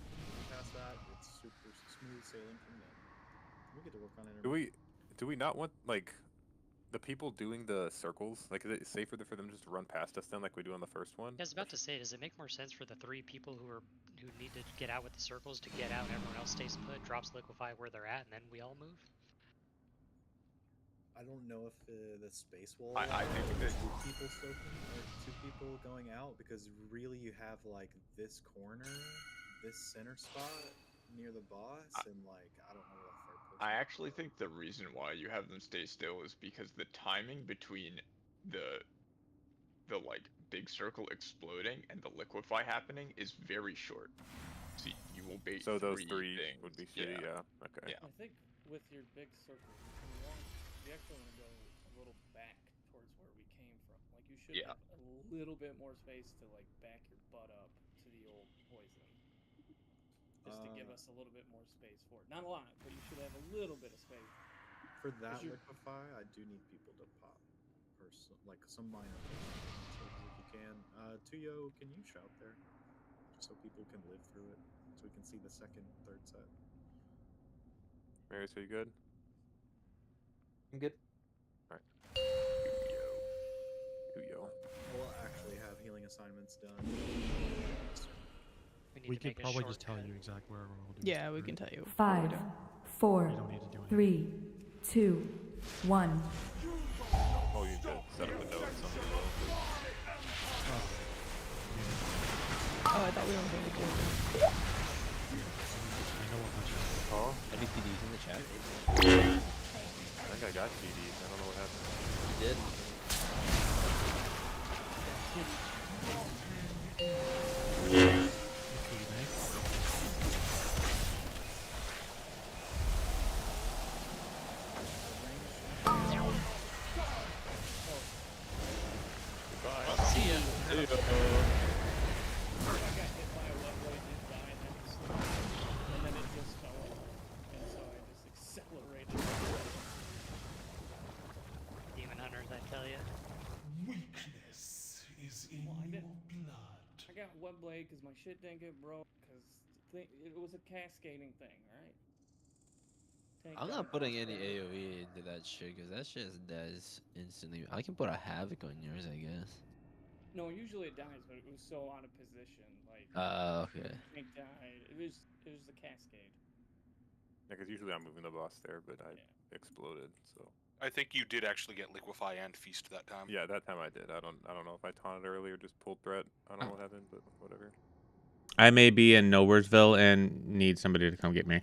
Past that, it's super smooth sailing from there. We get to work on it. Do we not want like the people doing the circles? Like, is it safer for them just to run past us then, like we do on the first one? I was about to say, does it make more sense for the 3 people who need to get out with the circles to get out, and everyone else stays put, drops liquefy where they're at, and then we all move? I don't know if the space will I think that 2 people soaking or 2 people going out, because really you have like this corner, this center spot near the boss, and like I don't know what third person. I actually think the reason why you have them stay still is because the timing between the like big circle exploding and the liquefy happening is very short. See, you will bait So those 3 3 things. would be shitty. Yeah. Okay. Yeah. I think with your big circle, you actually want to go a little back towards where we came from. Like you should have a little bit more space to like back your butt up to the old poison. Just to give us a little bit more space for it. Not a lot, but you should have a little bit of space. For that liquefy, I do need people to pop, or like some minor things if you can. Tuyo, can you shout there, just so people can live through it, so we can see the second, third set. Marius, are you good? I'm good. Alright. Tuyo. We'll actually have healing assignments done. We could probably just tell you exactly where we'll do. Yeah, we can tell you. 5, 4, 3, 2, 1. Oh, you could set up a note or something. Oh, I thought we were going to do it. Oh? Any PDs in the chat? I think I got PDs. I don't know what happened. You did? See ya. I got hit by a wet blade, did die, and then it just fell off. And so I just accelerated. Demon hunters, I tell ya. Weakness is in your blood. I got wet blade because my shit didn't get broke because it was a cascading thing, right? I'm not putting any AoE into that shit because that shit dies instantly. I can put a havoc on yours, I guess. No, usually it dies, but it was so out of position. Like. Okay. It died. It was the cascade. Yeah, because usually I'm moving the boss there, but I exploded. So. I think you did actually get liquefy and feast that time. Yeah, that time I did. I don't know if I taunted early or just pulled threat. I don't know what happened, but whatever. I may be in Nowheresville and need somebody to come get me.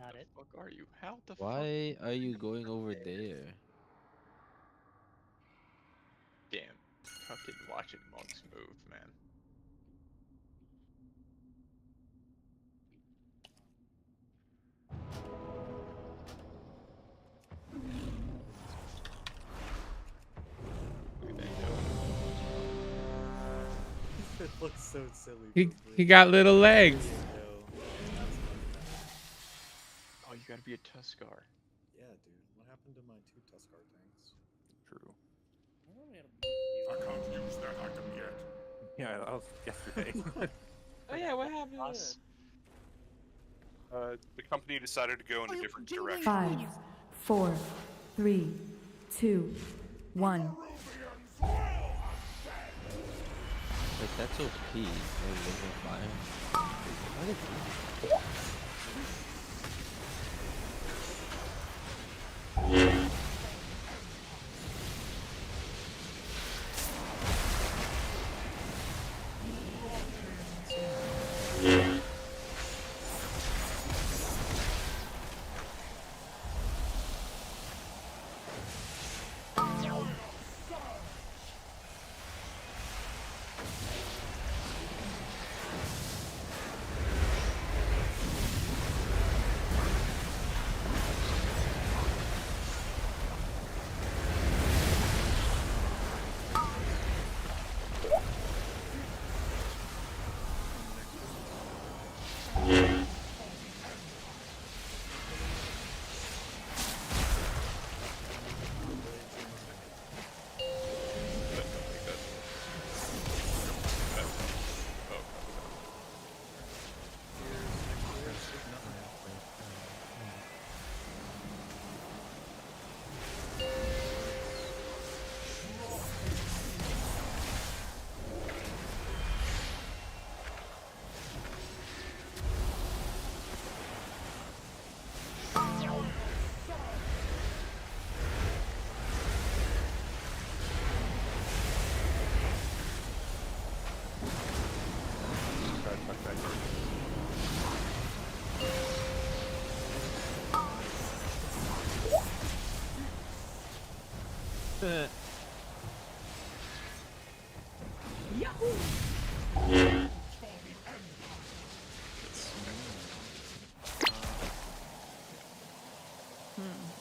Got it. What are you? How the fuck? Why are you going over there? Damn. Fucking watching monks move, man. It looks so silly. He got little legs. That's gotta be a Tuskar. Yeah, dude. What happened to my 2 Tuskar tanks? True. I can't use that item yet. Yeah, that was yesterday. Oh yeah, what happened to Us? that? The company decided to go in a different direction. 5, 4, 3, 2, 1. Wait, that's OP. Oh, fire. What is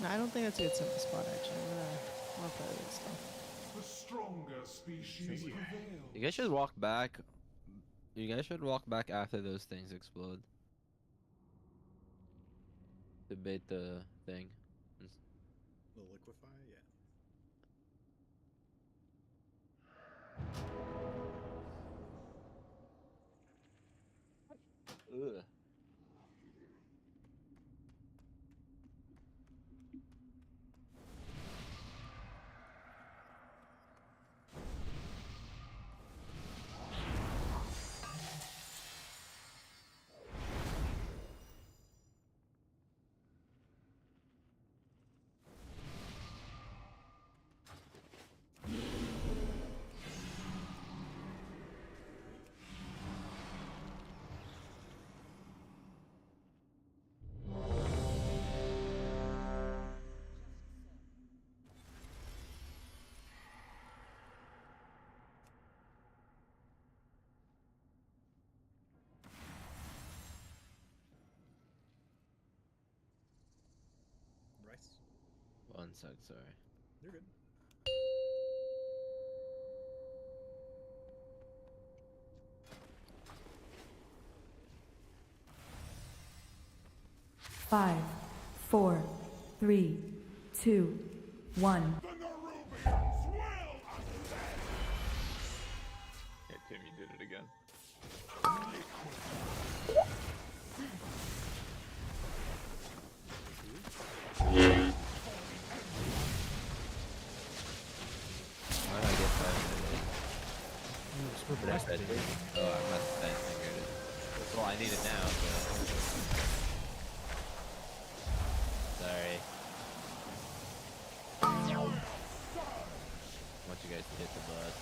I don't think that's a good simple spot actually. I'll play with stuff. The stronger species prevail. You guys should walk back. You guys should walk back after those things explode. To bait the thing. The liquefy? Yeah. Ugh. Rice. One sec, sorry. You're good. Five, 4, 3, 2, 1. Yeah, Tim, you did it again. Why did I get that? Did I ready? Oh, I'm not that figured it. Well, I need it now, but... Sorry. I want you guys to hit the butt.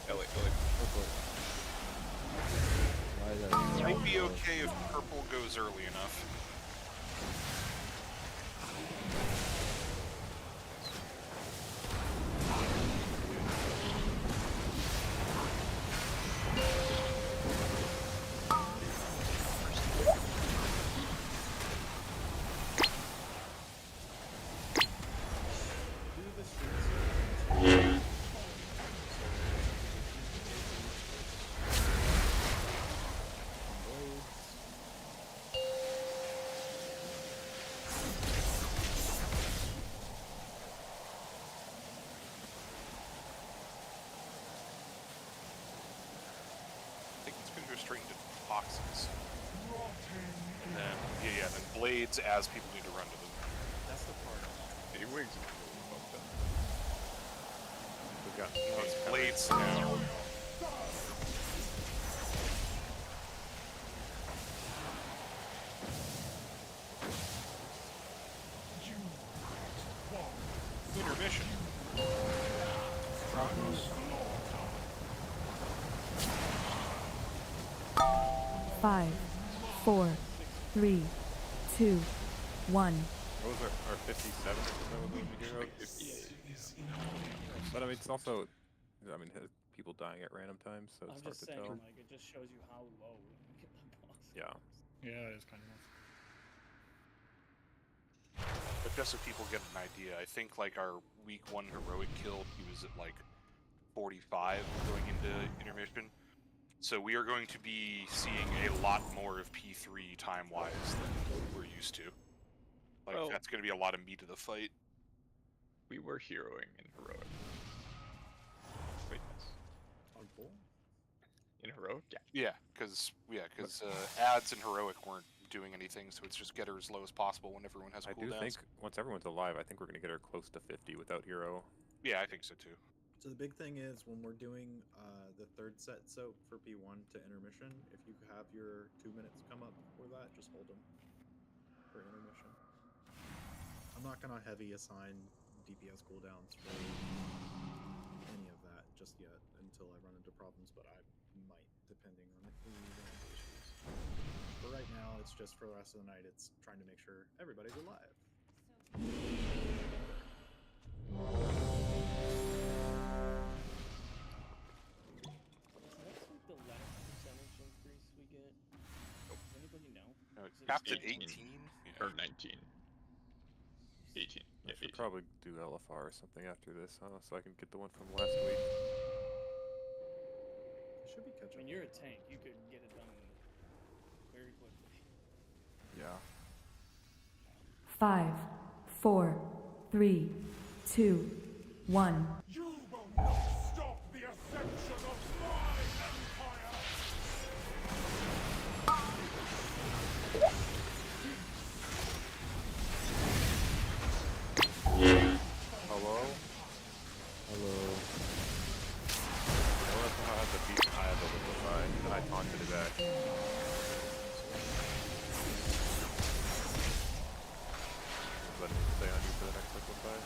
Ellie. Why is that so Might be close? okay if purple goes early enough. I think it's going to go straight into toxins. And then, yeah, then blades as people need to run to them. That's the part. Any wigs? We've got It's blades now. Intermission. 5, 4, 3, 2, 1. Those are 57 or something with the hero. But I mean, it's also, I mean, people dying at random times, so it's I'm hard just to saying, tell. like, it just shows you how low we can get the boss. Yeah. Yeah, it is kind of nice. But just so people get an idea, I think like our week 1 heroic kill, he was at like 45 going into intermission. So we are going to be seeing a lot more of P3 time-wise than we're used to. Like, Well, that's going to be a lot of meat of the fight. We were heroing in heroic. Wait, On bull? in heroic? Yeah. Yeah, because ads in heroic weren't doing anything, so it's just get her as low as possible when everyone has I do cooldowns. think once everyone's alive, I think we're gonna get her close to 50 without hero. Yeah, I think so too. So the big thing is when we're doing the third set soap for P1 to intermission, if you have your 2 minutes come up for that, just hold them for intermission. I'm not gonna heavy assign DPS cooldowns for any of that just yet until I run into problems, but I might, depending on if we run into issues. But right now, it's just for the rest of the night, it's trying to make sure everybody's alive. What's like the last percentage increase we get? Does anybody know? No, Is it capped at 18? 18? Or 19. 18. I should probably do LFR or something after this, huh? So I can get the one from last week. It should be catch I mean, you're a tank. You could get it done very quickly. Yeah. 5, 4, 3, 2, 1. You will not stop the ascension of my empire! Hello? Hello. I want to know how to beat Eye of the Liquefy, and I taunted it back. Let me stay on you for the next Liquefy.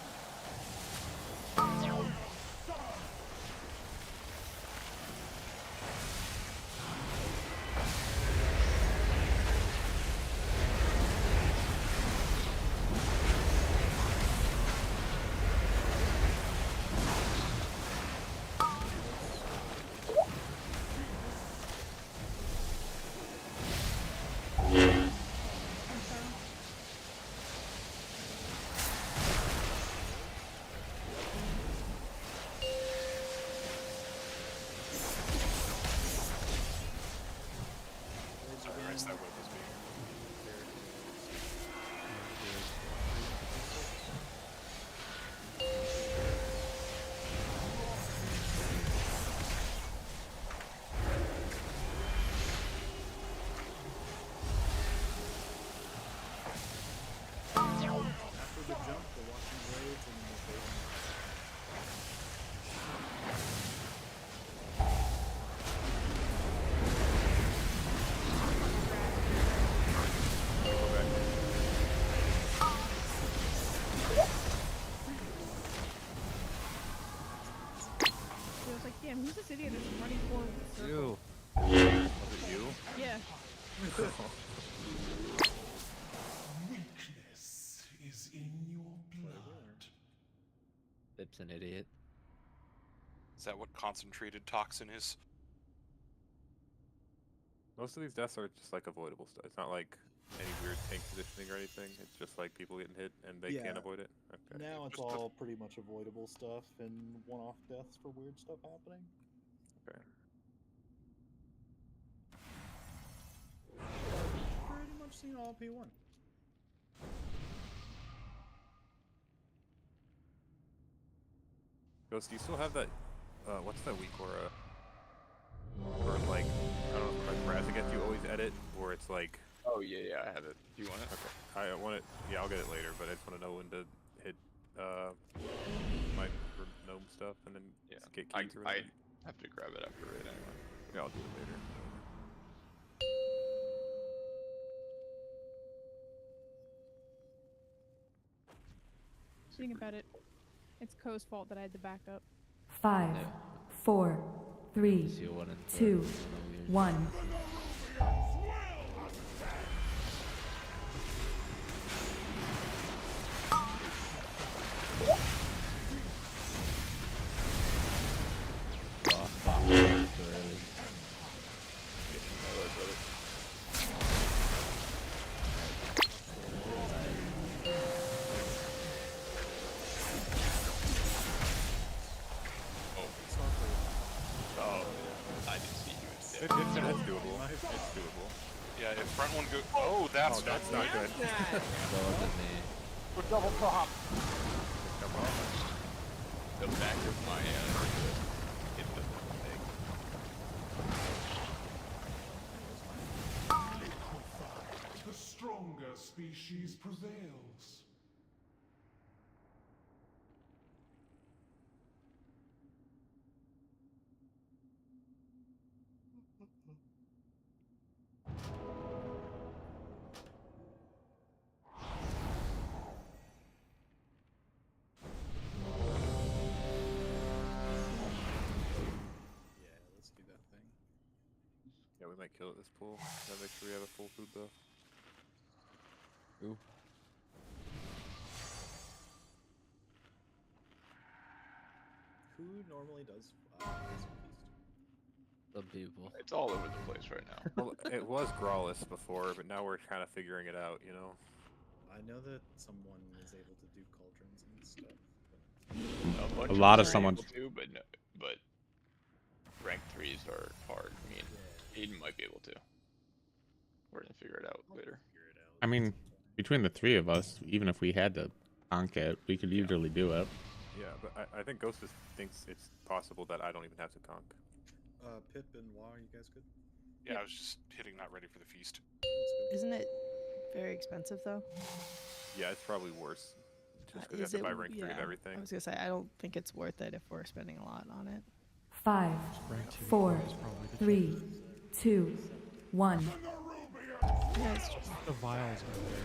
Damn, who's this idiot that's running forward with a circle? You. Was it you? Yeah. Weakness is in your blood. Bip's an idiot. Is that what concentrated toxin is? Most of these deaths are just like avoidable stuff. It's not like any weird tank positioning or anything. It's just like people getting hit and they can't avoid it. Okay. Now it's all pretty much avoidable stuff and one-off deaths for weird stuff happening. Okay. Pretty much seen all P1. Ghost, do you still have that? What's that weak aura? Or like, I don't know if my Brassic you always edit, or it's like. Oh yeah, I have it. Do you want it? Okay. I want it. Yeah, I'll get it later, but I just want to know when to hit my gnome stuff and then get key through it. I have to grab it after raid anyway. Yeah, I'll do it later. Think about it. It's Ko's fault that I had to back up. 5, 4, 3, 2, 1. It's doable. It's doable. Yeah, if front one goes. Oh, that's not good. That wasn't me. We're double pop. The back of my hit the thing. The stronger species prevails. Yeah, we might kill it this pool. Gotta make sure we have a full food though. Ooh. Who normally does Some people. It's all over the place right now. Well, it was Grawless before, but now we're kind of figuring it out, you know? I know that someone is able to do cauldrons and stuff. A lot of are someone- able to, but rank 3s are hard. I mean, Aiden might be able to. We're gonna figure it out later. I mean, between the three of us, even if we had to conk it, we could easily do it. Yeah, but I think Ghost just thinks it's possible that I don't even have to conk. Pip and Wah, are you guys good? Yeah, I was just hitting not ready for the feast. Isn't it very expensive though? Yeah, it's probably worse. Just because you have to buy rank 3 of everything. I was gonna say I don't think it's worth it if we're spending a lot on it. 5, 4, 3, 2, 1. Yeah, it's just The vials are there.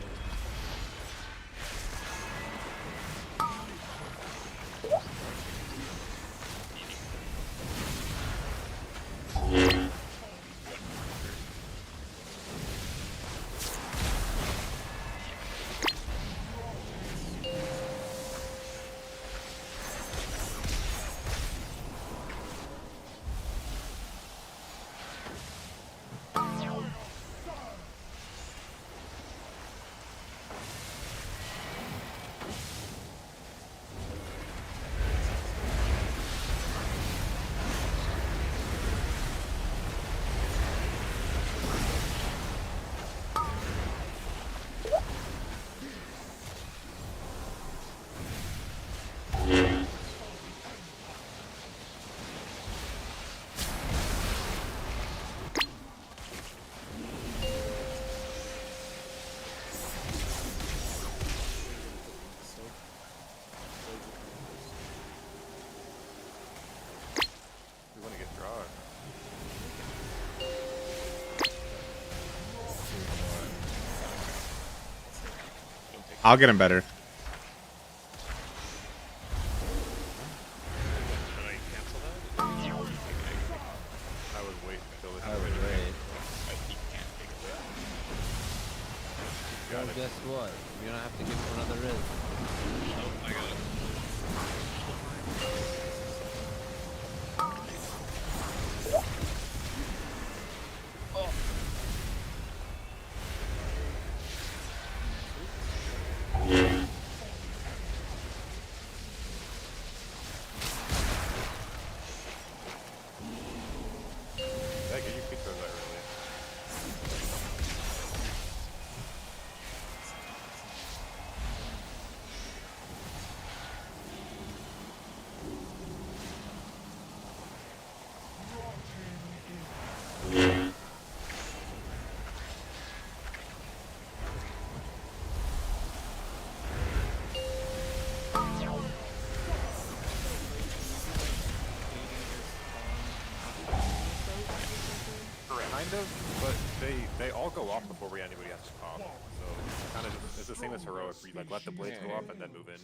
We want to get drawn. I'll get him better. Should I cancel that? guess what? You're gonna have to give him another risk. Oh, I got it. Yeah, get your pizza that early. Kind of, but they all go off before anybody has to pop. So kind of it's the same as heroic. Where you like let the blades go off and then move in.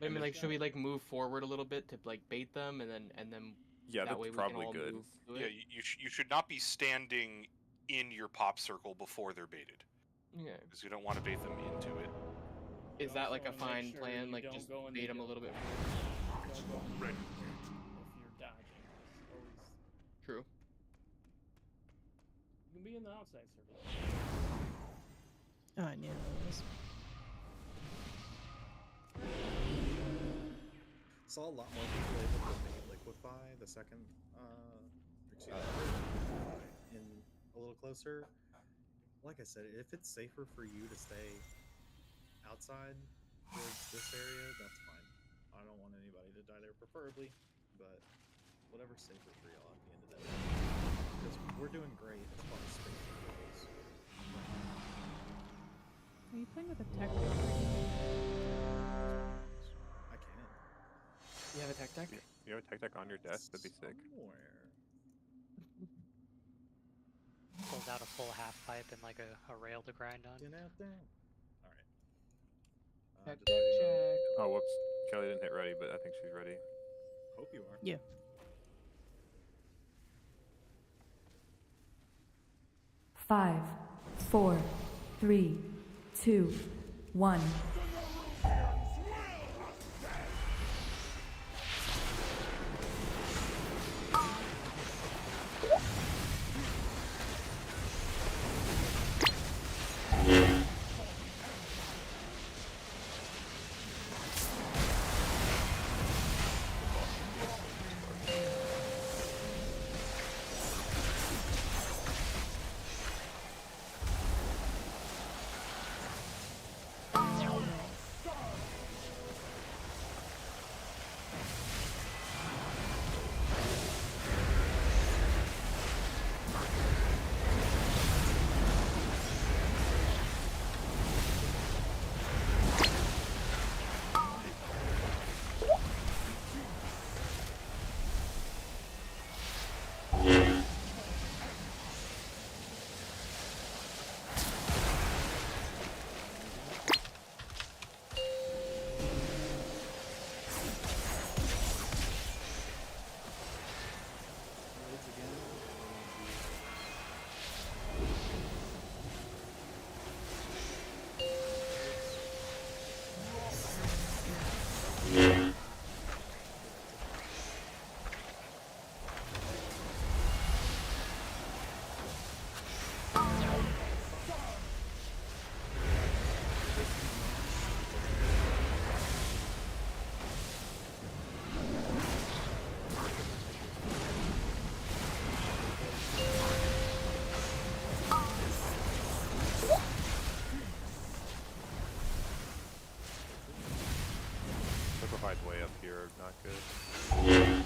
I mean, like, should we like move forward a little bit to like bait them, and then Yeah, that way we probably can all good. move to Yeah, it? you should not be standing in your pop circle before they're baited. Yeah. Because you don't want to bait them into it. Is that like a Also wanna make fine sure plan? you Like don't just go in bait the them a little bit further? Don't go in the if you're dodging. It's always True. you can be in the outside circle. Oh, I knew this. Saw a lot more people able to make liquefy the second, in a little closer. Like I said, if it's safer for you to stay outside towards this area, that's fine. I don't want anybody to die there, preferably, but whatever's safer for y'all at the end of the day. Because we're doing great as far as space goes. Are you playing with a tech? I can. You have a tech deck? You have a tech deck on your desk? That'd be sick. Somewhere. Pulls out a full half pipe and like a rail to grind on. Get out there. Alright. Tech Just deck waiting on- check. Oh, whoops. Kelly didn't hit ready, but I think she's ready. Hope you are. Yeah. Five, 4, 3, 2, 1. Liquefied's way up here, not good.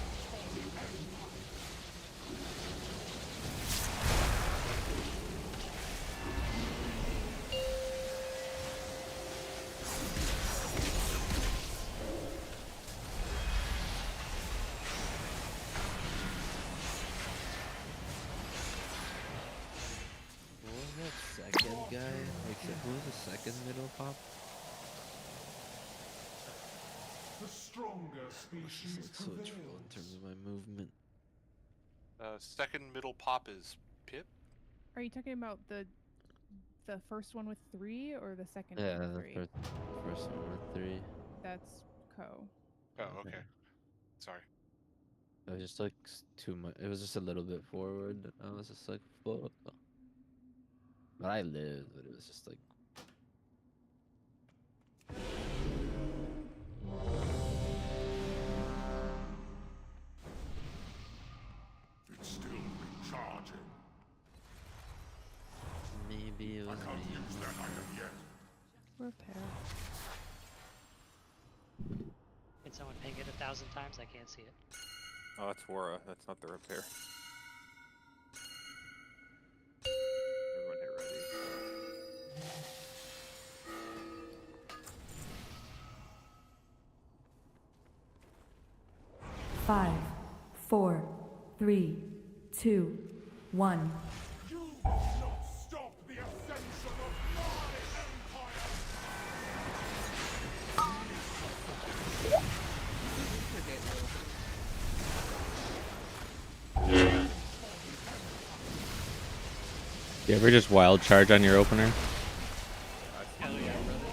What was that second guy? Like, who was the second middle pop? The stronger species So it's real prevails. in terms of my movement. Second middle pop is Pip. Are you talking about the The first one with 3 or the second Yeah, one with the 3? first one with 3. That's Co. Oh, okay. Sorry. It was just like too much. It was just a little bit forward. I was just like, fuck. But I lived, but it was just like. It's still recharging. Maybe it was I can't use that item yet. Repair. Can someone ping it 1,000 times? I can't see it. Oh, that's Wara. That's not the repair. Everyone hit ready. 5, 4, 3, 2, 1. You will not stop the ascension of my empire! You ever just wild charge on your opener? Hell yeah, brother.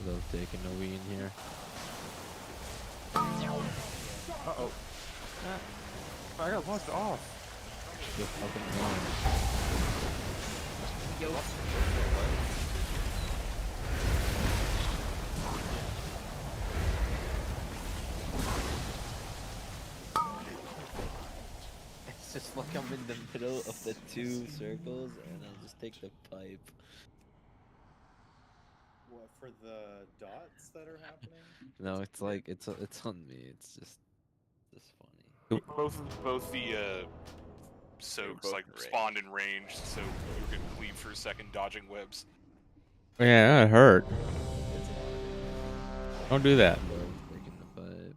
Love taking a wee in here. Uh-oh. I got launched off. You're fucking wrong. Yo. It's just like I'm in the middle of the 2 circles and I just take the pipe. What, for the dots that are happening? No, it's like it's on me. It's just funny. Both the soaks both like in range. spawned in range, so you can cleave for a second, dodging webs. Yeah, it hurt. Don't do that. Taking the pipe.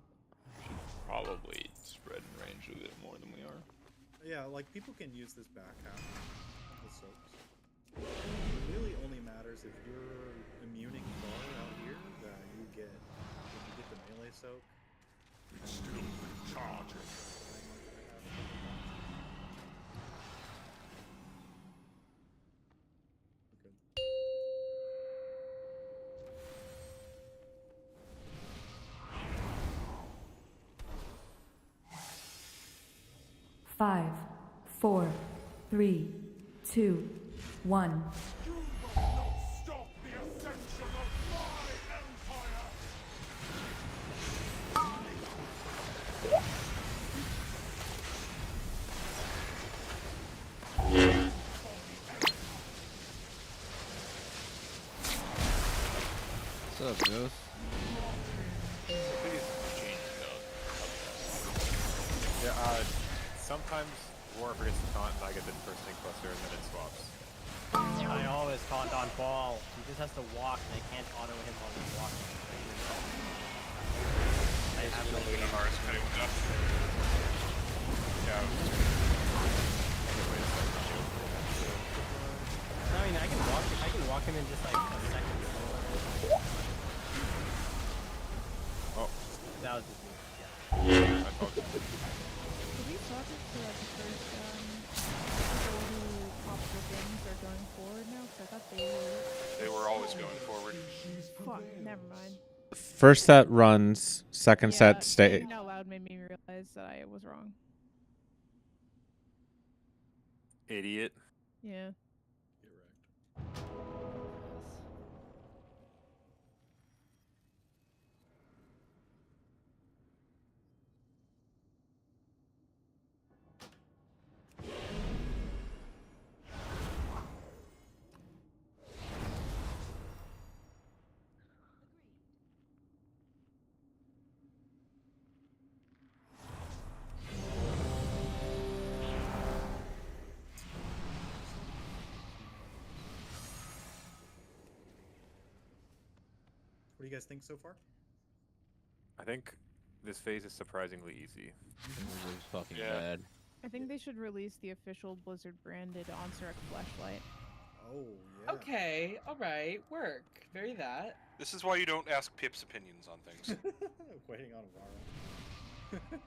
Probably spread in range a bit more than we are. Yeah, like people can use this back half of the soaks. It really only matters if you're immuning far out here that you get when you get the melee soak. It's still recharging. Five, 4, 3, 2, 1. You will not stop the ascension of my empire! What's up, Ghost? Yeah, sometimes War forgets to taunt and I get the first Think Buster and then it swaps. I always taunt on ball. He just has to walk and I can't auto him while he's walking. I have no way. Yeah. No, I mean I can walk him in just like a second. Oh. That was just me. Yeah. Did we talk to like the first people who popped the games are going forward now? Because I thought They were always going forward. Fuck, never mind. First set runs, second set stay. Saying out loud made me realize that I was wrong. Idiot. Yeah. What do you guys think so far? I think this phase is surprisingly easy. It was fucking Yeah. bad. I think they should release the official Blizzard branded Onsurek flashlight. Oh, yeah. Okay, alright, work. Very that. This is why you don't ask Pip's opinions on things. Waiting on Wara.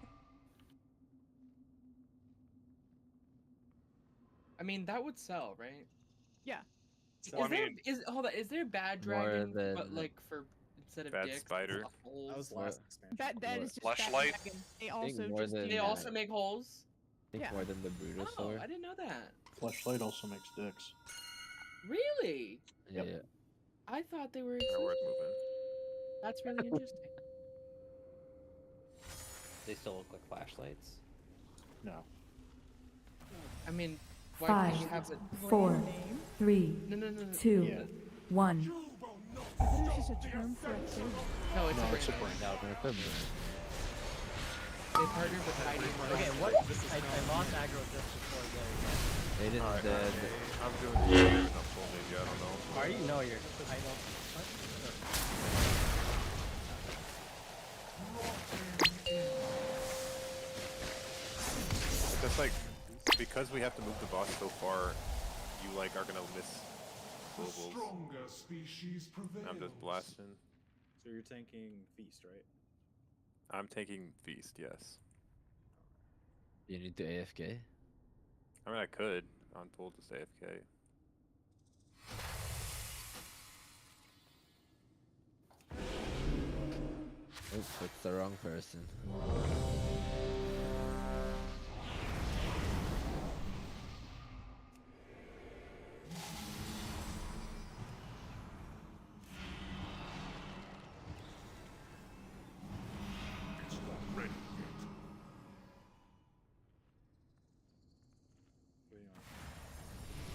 mean, that would sell, right? Yeah. So, I mean, is there bad More dragon, but than- like for instead of Bad dicks, spider. it's holes? That was More- last expansion. That is just Fleshlight? that dragon. They think also more just than They that. also make holes. I think Yeah. more than the Oh, Brutosaur. I didn't know that. Fleshlight also makes dicks. Really? Yeah. I thought they were. They're worth moving. That's really interesting. They still look like flashlights. No. I mean, why Five, can't you have it? 4, 3, No. 2, Yeah. 1. I thought it was just a term for a thing. No, it's No, a it's a brand. brand. No, they're good. They partnered with Heidi. Okay, what? I lost aggro just before the. Aiden's Alright, dead. I'm doing good. I'm full maybe, I don't know. Are you? No, you're. I don't. Just like, because we have to move the boss so far, you like are gonna miss globals. Stronger species prevail. I'm just blasting. So you're tanking Feast, right? I'm taking Feast, yes. You need to AFK. I mean, I could. I'm told to stay AFK. Oops, that's the wrong person. It's not ready yet. Waiting on.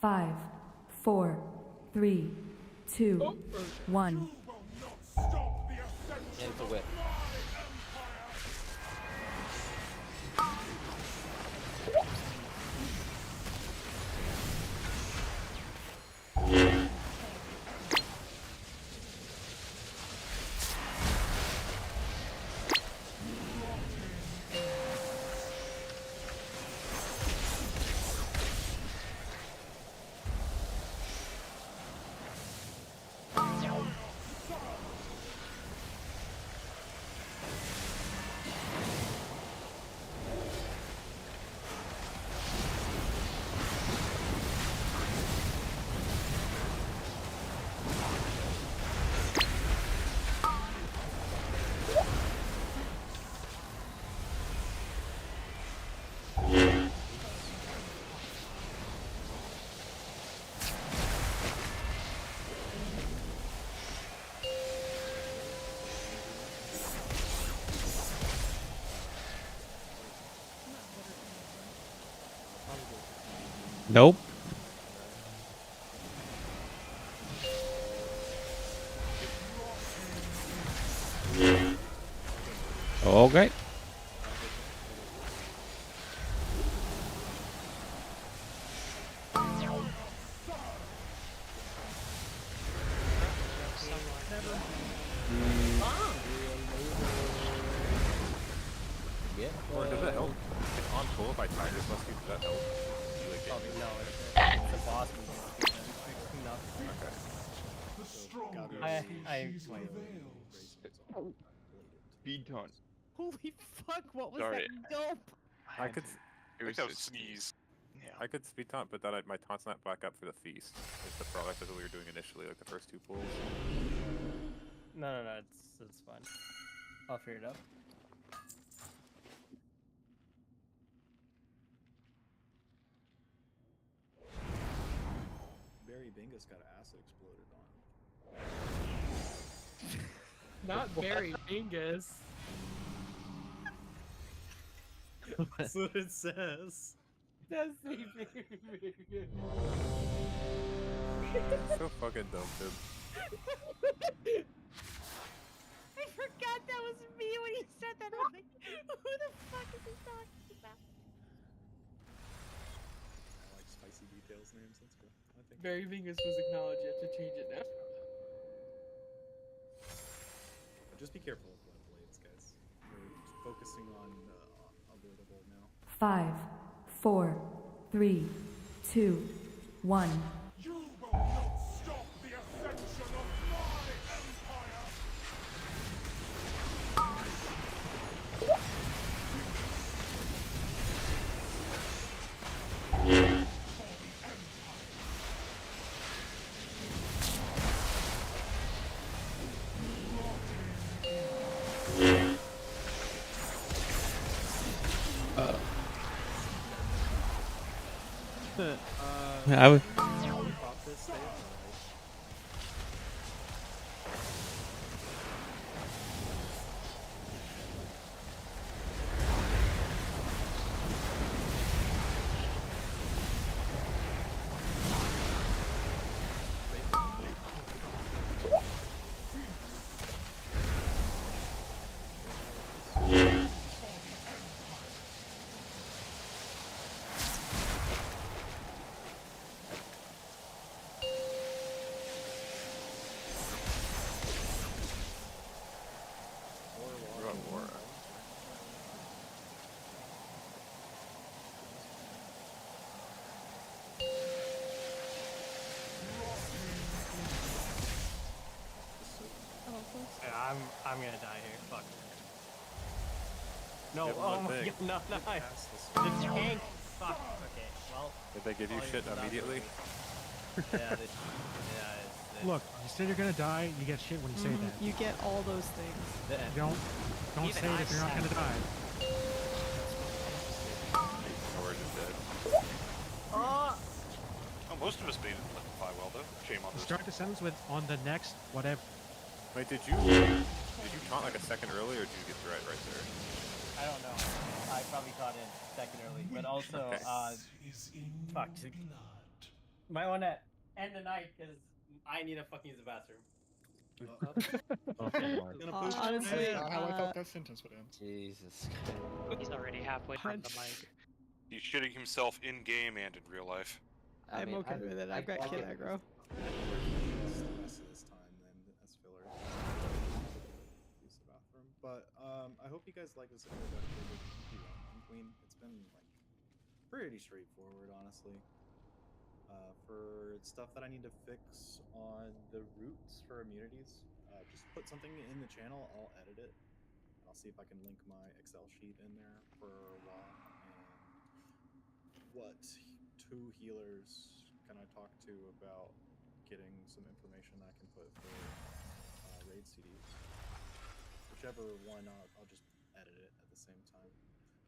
5, 4, 3, 2, 1. Stop the ascension And it's a whip. Nope. Okay. Yeah. Or does that help? It's on full if I Tiger Plus you, does that help? You, like, Oh, get- no, it's the boss move. Okay. The stronger I species wait. prevails. Speed taunt. Holy fuck, what was Sorry. that dope? I could, I think that was sneeze. Yeah. I could speed taunt, but then my taunt's not back up for the feast. It's the product of what we were doing initially, like the first two pulls. No, it's fine. I'll figure it out. Barry Bingus got acid exploded on. Not Barry Bingus. That's what it says. That's Barry Bingus. So fucking dumb, dude. I forgot that was me when you said that. I was like, who the fuck is he talking about? I like spicy details names. That's cool. I think. Barry Bingus was acknowledged. You have to change it now. But just be careful with web blades, guys. We're focusing on avoidable now. 5, 4, 3, 2, 1. You will not stop the ascension I would. Pop this, stay up, alright. Yeah, I'm gonna die here. Fuck. No, Give 'em oh a my thing. god, no, no. The tank. Fuck. Okay, well. Did they give you all shit your stuff immediately? Yeah, it's Look, you said you're gonna die, you get shit when you say that. You get all those things. Don't say it if you're not gonna die. Or is dead? Oh, Most of us made it liquefy well though. Shame on those. Start the sentence with on the next whatever. Wait, did you taunt like a second early, or did you get the right there? I don't know. I probably caught it second early, but also, fuck. Might want to end the night because I need to fucking use the bathroom. Honestly, That's not how I thought that sentence would end. Jesus. He's already halfway from the mic. He's shitting himself in game and in real life. I'm okay with it. I've got kid aggro. The rest of this time then as filler. Use the bathroom. But I hope you guys like this introduction to P1 Queen. It's been like pretty straightforward, honestly. For stuff that I need to fix on the routes for immunities, just put something in the channel. I'll edit it. And I'll see if I can link my Excel sheet in there for WoW and what two healers can I talk to about getting some information I can put for raid CDs. Whichever one, I'll just edit it at the same time.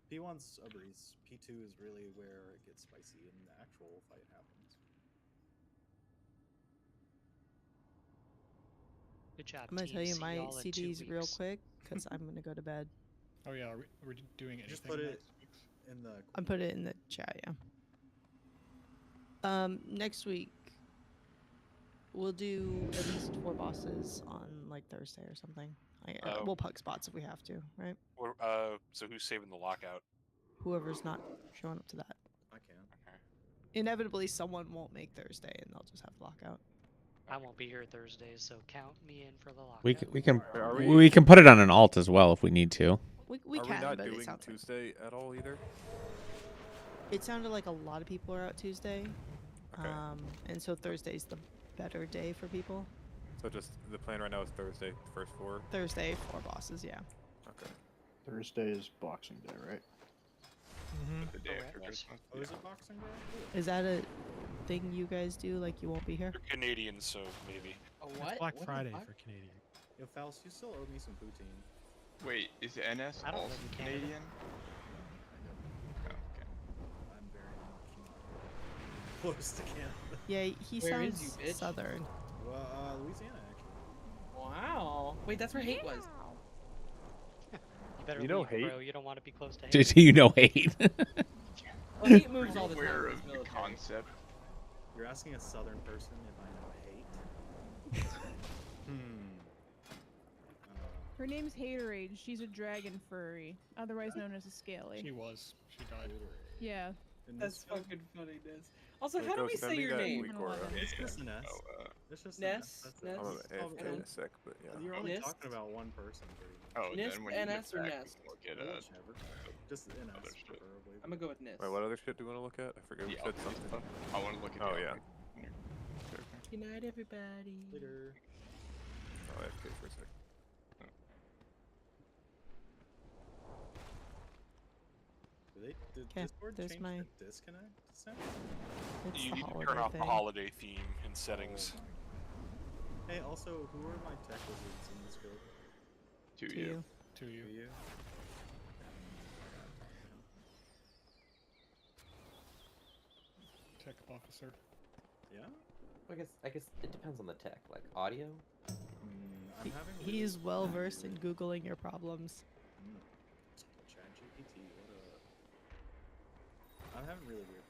P1's a breeze. P2 is really where it gets spicy and the actual fight happens. Good job. I'm gonna tell you See my y'all in 2 CDs real weeks. quick because I'm gonna go to bed. Oh yeah, are we doing anything? Just put it next week? in the. I put it in the chat. Yeah. Next week we'll do at least 4 bosses on like Thursday or something. We'll pug spots if we have to, right? Or, so who's saving the lockout? Whoever's not showing up to that. I can. Okay. Inevitably, someone won't make Thursday, and they'll just have lockout. I won't be here Thursday, so count me in for the lockout. We can put it on an alt as well if we need to. We Are can, we not but doing it sounds Tuesday at all either? It sounded like a lot of people are out Tuesday, Okay. and so Thursday's the better day for people. So just the plan right now is Thursday, first 4. Thursday, 4 bosses, yeah. Okay. Thursday is Boxing Day, right? The day after Correct. Christmas. Oh, is it Boxing Day? Is that a thing you guys do? Like you won't be here? You're Canadian, so maybe. It's Black Friday for Canadian. Yo, Faust, you still owe me some poutine. Wait, is NS I don't also live in Canada. Canadian? Oh, okay. I'm very much not close to Canada. Yeah, he Where is sounds you, bitch? southern. Well, Louisiana, actually. Wow. Wait, that's where hate was. You better You know leave, hate? bro. You don't want to be close to Do hate. you know hate? Well, hate moves all the time. Aware in of this the military. concept. You're asking a southern person if I know hate? Her name's Haterade. She's a dragon furry, otherwise known as a scaly. She was. She died. Yeah. That's fucking funny, Ness. Also, Wait, how do we Ghost, send say me your that name? link or, It's just an S. It's just an Ness? S. That's Ness? it. I'm It's AFK in all- a sec, but yeah. You're only Nist? talking about one person, pretty much. Oh, Nist, then when you NS, get or back, Nest? we can look at Whichever. Just an other S, shit. preferably. I'm gonna go with Nis. Wait, what other shit do you want to look at? I forget we the said alchemy something. stuff. I want to look at Oh the yeah. alchemy. Good night, everybody. Later. Oh, AFK for a sec. Did Okay, Discord there's change my- the disconnect sound? It's You the need to holiday turn off thing. the holiday theme in settings. Hey, also, who are my tech wizards in this guild? To To you. you. To you. Tech officer. Yeah. I guess it depends on the tech. Like audio. I'm having He's well versed in googling your problems. ChatGPT, what a. I'm having really weird